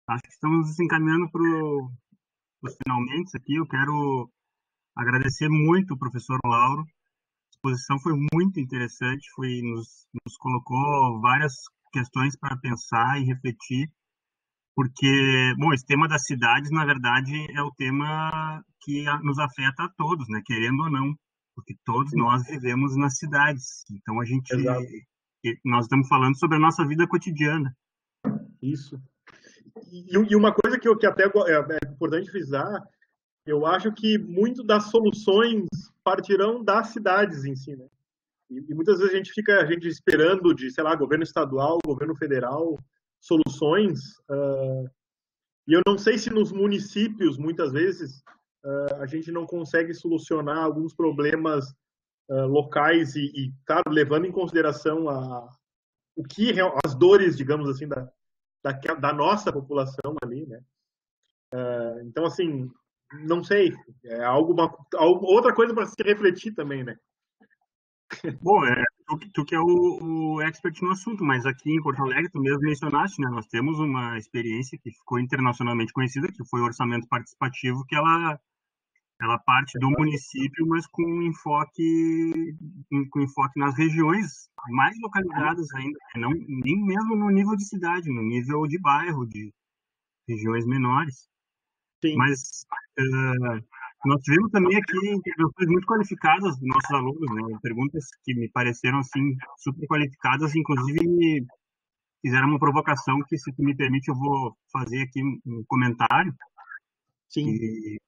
acho que estamos encaminhando para os finalmente aqui. Eu quero agradecer muito o professor Lauro. A exposição foi muito interessante, nos colocou várias questões para pensar e refletir, porque, bom, esse tema das cidades, na verdade, é o tema que nos afeta a todos, né, querendo ou não, porque todos nós vivemos nas cidades. Então, nós estamos falando sobre a nossa vida cotidiana. Isso. E uma coisa que até é importante frisar, eu acho que muito das soluções partirão das cidades em si, né? E muitas vezes a gente esperando de, sei lá, governo estadual, governo federal, soluções. E eu não sei se nos municípios, muitas vezes, a gente não consegue solucionar alguns problemas locais claro, levando em consideração as dores, digamos assim, da nossa população ali, né? Então, assim, não sei, é outra coisa para se refletir também, né? Bom, tu que é o expert no assunto, mas aqui em Porto Alegre, tu mesmo mencionaste, né? Nós temos uma experiência que ficou internacionalmente conhecida, que foi o orçamento participativo, que ela parte do município, mas com enfoque nas regiões mais localizadas ainda, né? Não, nem mesmo no nível de cidade, no nível de bairro, de regiões menores. Sim. Mas nós tivemos também aqui intervenções muito qualificadas dos nossos alunos, né? Perguntas que me pareceram assim super qualificadas, inclusive fizeram uma provocação que, se tu me permite, eu vou fazer aqui um comentário Sim. e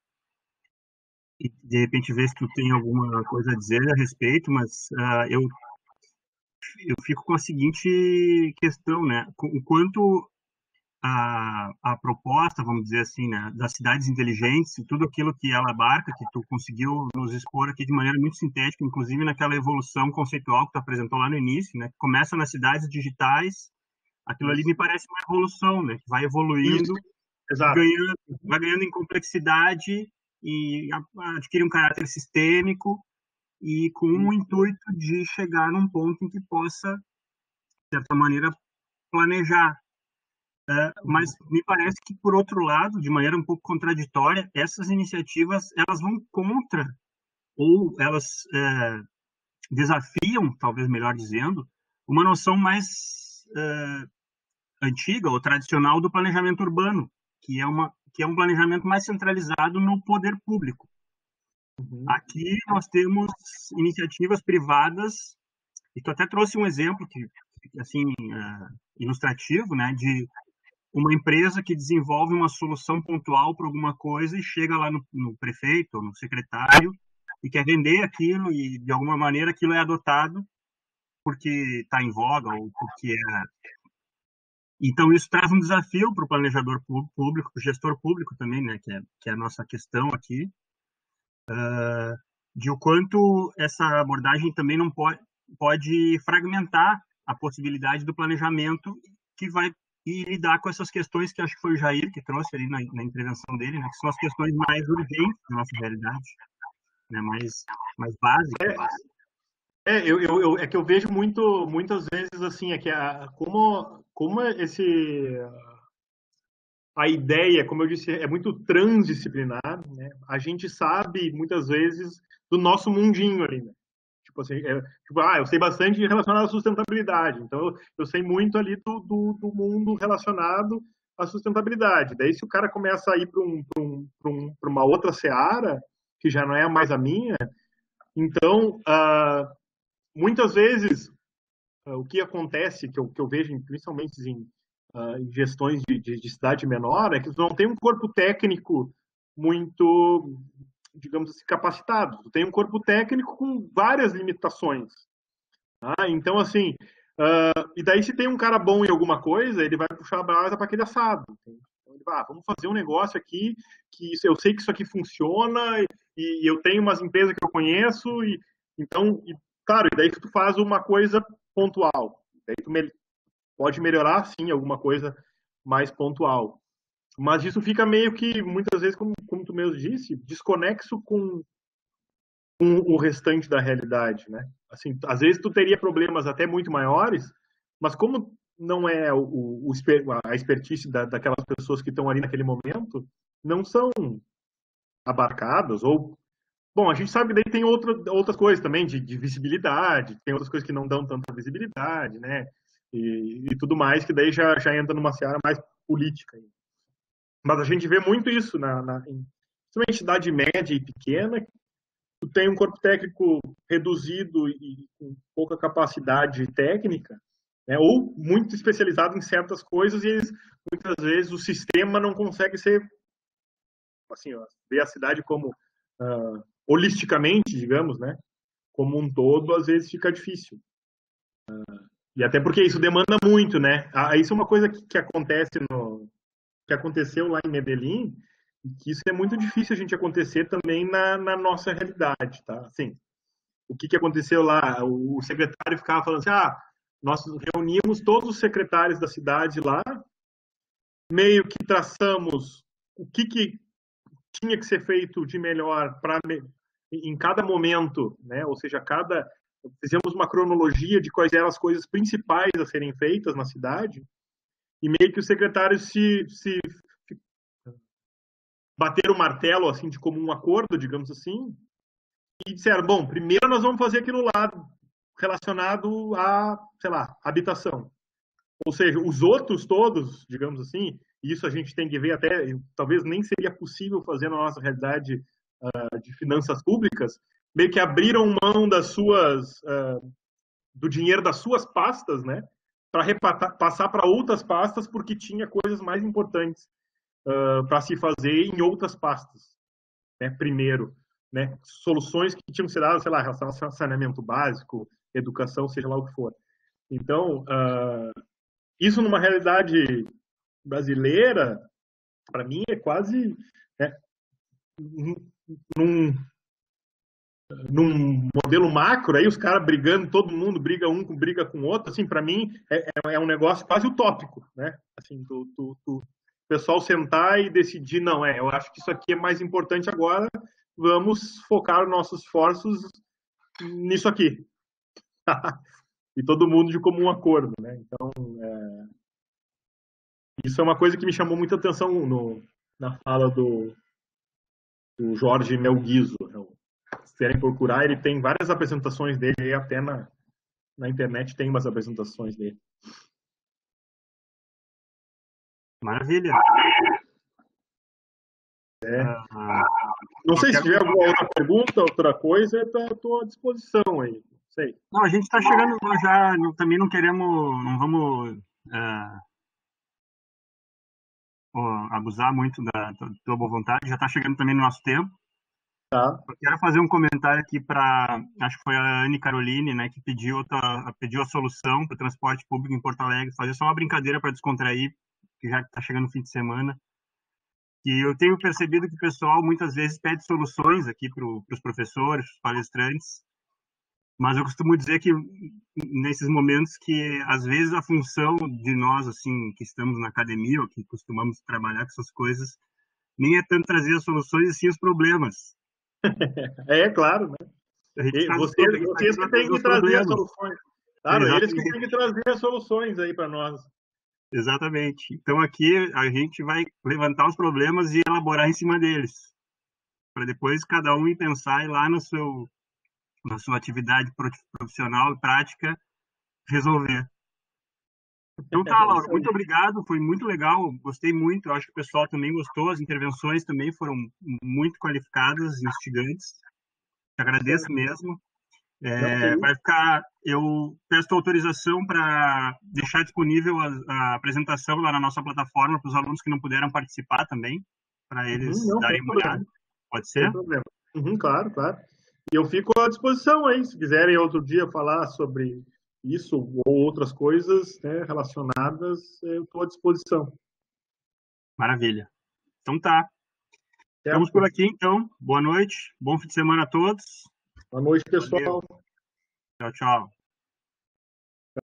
de repente ver se tu tem alguma coisa a dizer a respeito, mas eu fico com a seguinte questão, né? O quanto a proposta, vamos dizer assim, né, das cidades inteligentes e tudo aquilo que ela abarca, que tu conseguiu nos expor aqui de maneira muito sintética, inclusive naquela evolução conceitual que tu apresentou lá no início, né, que começa nas cidades digitais, aquilo ali Isso. me parece uma evolução, né, que vai evoluindo, Isso. Exato. vai ganhando em complexidade e adquire um caráter sistêmico e com o intuito de chegar num ponto em que possa, de certa maneira, planejar. Mas me parece que, por outro lado, de maneira um pouco contraditória, essas iniciativas elas vão contra, ou elas desafiam, talvez melhor dizendo, uma noção mais antiga ou tradicional do planejamento urbano, que é um planejamento mais centralizado no poder público. Aqui nós temos iniciativas privadas, e tu até trouxe um exemplo que assim ilustrativo, né, de uma empresa que desenvolve uma solução pontual para alguma coisa e chega lá no prefeito ou no secretário e quer vender aquilo e, de alguma maneira, aquilo é adotado porque está em voga ou porque é... Então, isso traz um desafio para o planejador público, para o gestor público também, né, que é a nossa questão aqui, de o quanto essa abordagem também não pode fragmentar a possibilidade do planejamento que vai e lidar com essas questões que acho que foi o Jair que trouxe ali na intervenção dele, né, que são as questões mais urgentes da nossa realidade, né, mais básicas. É que eu vejo muitas vezes assim, como a ideia, como eu disse, é muito transdisciplinar, né? A gente sabe muitas vezes do nosso mundinho ali, né? Tipo assim, eu sei bastante relacionado à sustentabilidade, então eu sei muito ali do mundo relacionado à sustentabilidade. Daí, se o cara começa a ir para uma outra seara, que já não é mais a minha, então, muitas vezes, o que acontece, que eu vejo principalmente em gestões de cidade menor, é que tu não tem um corpo técnico muito, digamos assim, capacitado. Tu tem um corpo técnico com várias limitações. Tá? Então, assim, e daí se tem um cara bom em alguma coisa, ele vai puxar a brasa para aquele assado. Então, ele vai, vamos fazer um negócio aqui, que eu sei que isso aqui funciona, e eu tenho umas empresas que eu conheço, então, claro, e daí tu faz uma coisa pontual. Daí tu pode melhorar, sim, alguma coisa mais pontual. Mas isso fica meio que, muitas vezes, como tu mesmo disse, desconexo com o restante da realidade, né? Assim, às vezes tu teria problemas até muito maiores, mas como não é a expertise daquelas pessoas que estão ali naquele momento, não são abarcadas, ou... Bom, a gente sabe que daí tem outras coisas também, de visibilidade, tem outras coisas que não dão tanta visibilidade, né? E tudo mais, que daí já entra numa seara mais política. Mas a gente vê muito isso, principalmente cidade média e pequena, tu tem um corpo técnico reduzido e com pouca capacidade técnica, né, ou muito especializado em certas coisas, e muitas vezes o sistema não consegue ser, assim, ver a cidade como holisticamente, digamos, né, como um todo, às vezes fica difícil. E até porque isso demanda muito, né? Isso é uma coisa que que aconteceu lá em Medellín, e que isso é muito difícil a gente acontecer também na nossa realidade, tá? Assim, o que aconteceu lá? O secretário ficava falando assim, nós reunimos todos os secretários da cidade lá meio que traçamos o que tinha que ser feito de melhor em cada momento, né? Ou seja, fizemos uma cronologia de quais eram as coisas principais a serem feitas na cidade, e meio que os secretários se bateram o martelo assim de comum acordo, digamos assim, e disseram: bom, primeiro nós vamos fazer aquilo lá relacionado a, sei lá, habitação. Ou seja, os outros todos, digamos assim, e isso a gente tem que ver até, talvez nem seria possível fazer na nossa realidade de finanças públicas, meio que abriram mão do dinheiro das suas pastas, né, para passar para outras pastas, porque tinha coisas mais importantes para se fazer em outras pastas, né, primeiro, né, soluções que tinham que ser dadas, sei lá, relação a saneamento básico, educação, seja lá o que for. Então, isso numa realidade brasileira, para mim, é quase, né, num, num modelo macro, aí os caras brigando, todo mundo briga com o outro, assim, para mim é um negócio quase utópico, né? Assim, o pessoal sentar e decidir, não, eu acho que isso aqui é mais importante agora, vamos focar os nossos esforços nisso aqui. E todo mundo de comum acordo, né? Então, isso é uma coisa que me chamou muita atenção na fala do Jorge Melguizo. Se querem procurar, ele tem várias apresentações dele, até na internet tem umas apresentações dele. Maravilha. Não sei se tiver alguma outra pergunta, outra coisa, estou à disposição aí. Não sei. Não, a gente está chegando já, também não queremos, não vamos abusar muito da tua boa vontade, já está chegando também no nosso tempo. Tá. Eu quero fazer um comentário aqui para, acho que foi a Anne Caroline, né, que pediu a solução para o transporte público em Porto Alegre, fazer só uma brincadeira para descontrair, que já está chegando o fim de semana. E eu tenho percebido que o pessoal muitas vezes pede soluções aqui para os professores, os palestrantes, mas eu costumo dizer que nesses momentos que às vezes a função de nós assim que estamos na academia ou que costumamos trabalhar com essas coisas nem é tanto trazer as soluções e sim os problemas. Claro, né? Vocês que têm que trazer as soluções. Claro, eles que têm que trazer as soluções aí para nós. Exatamente. Então aqui a gente vai levantar os problemas e elaborar em cima deles, para depois cada um ir pensar e lá na sua atividade profissional e prática resolver. Então tá, Laura, muito obrigado, foi muito legal, gostei muito, eu acho que o pessoal também gostou, as intervenções também foram muito qualificadas e instigantes. Te agradeço mesmo. Vai ficar, eu peço autorização para deixar disponível a apresentação lá na nossa plataforma para os alunos que não puderam participar também, para eles darem uma olhada. Pode ser? Sem problema. Claro, claro. E eu fico à disposição aí, se quiserem outro dia falar sobre isso ou outras coisas, né, relacionadas, eu estou à disposição. Maravilha. Então tá. Estamos por aqui, então. Boa noite. Bom fim de semana a todos. Boa noite, pessoal. Valeu. Tchau, tchau.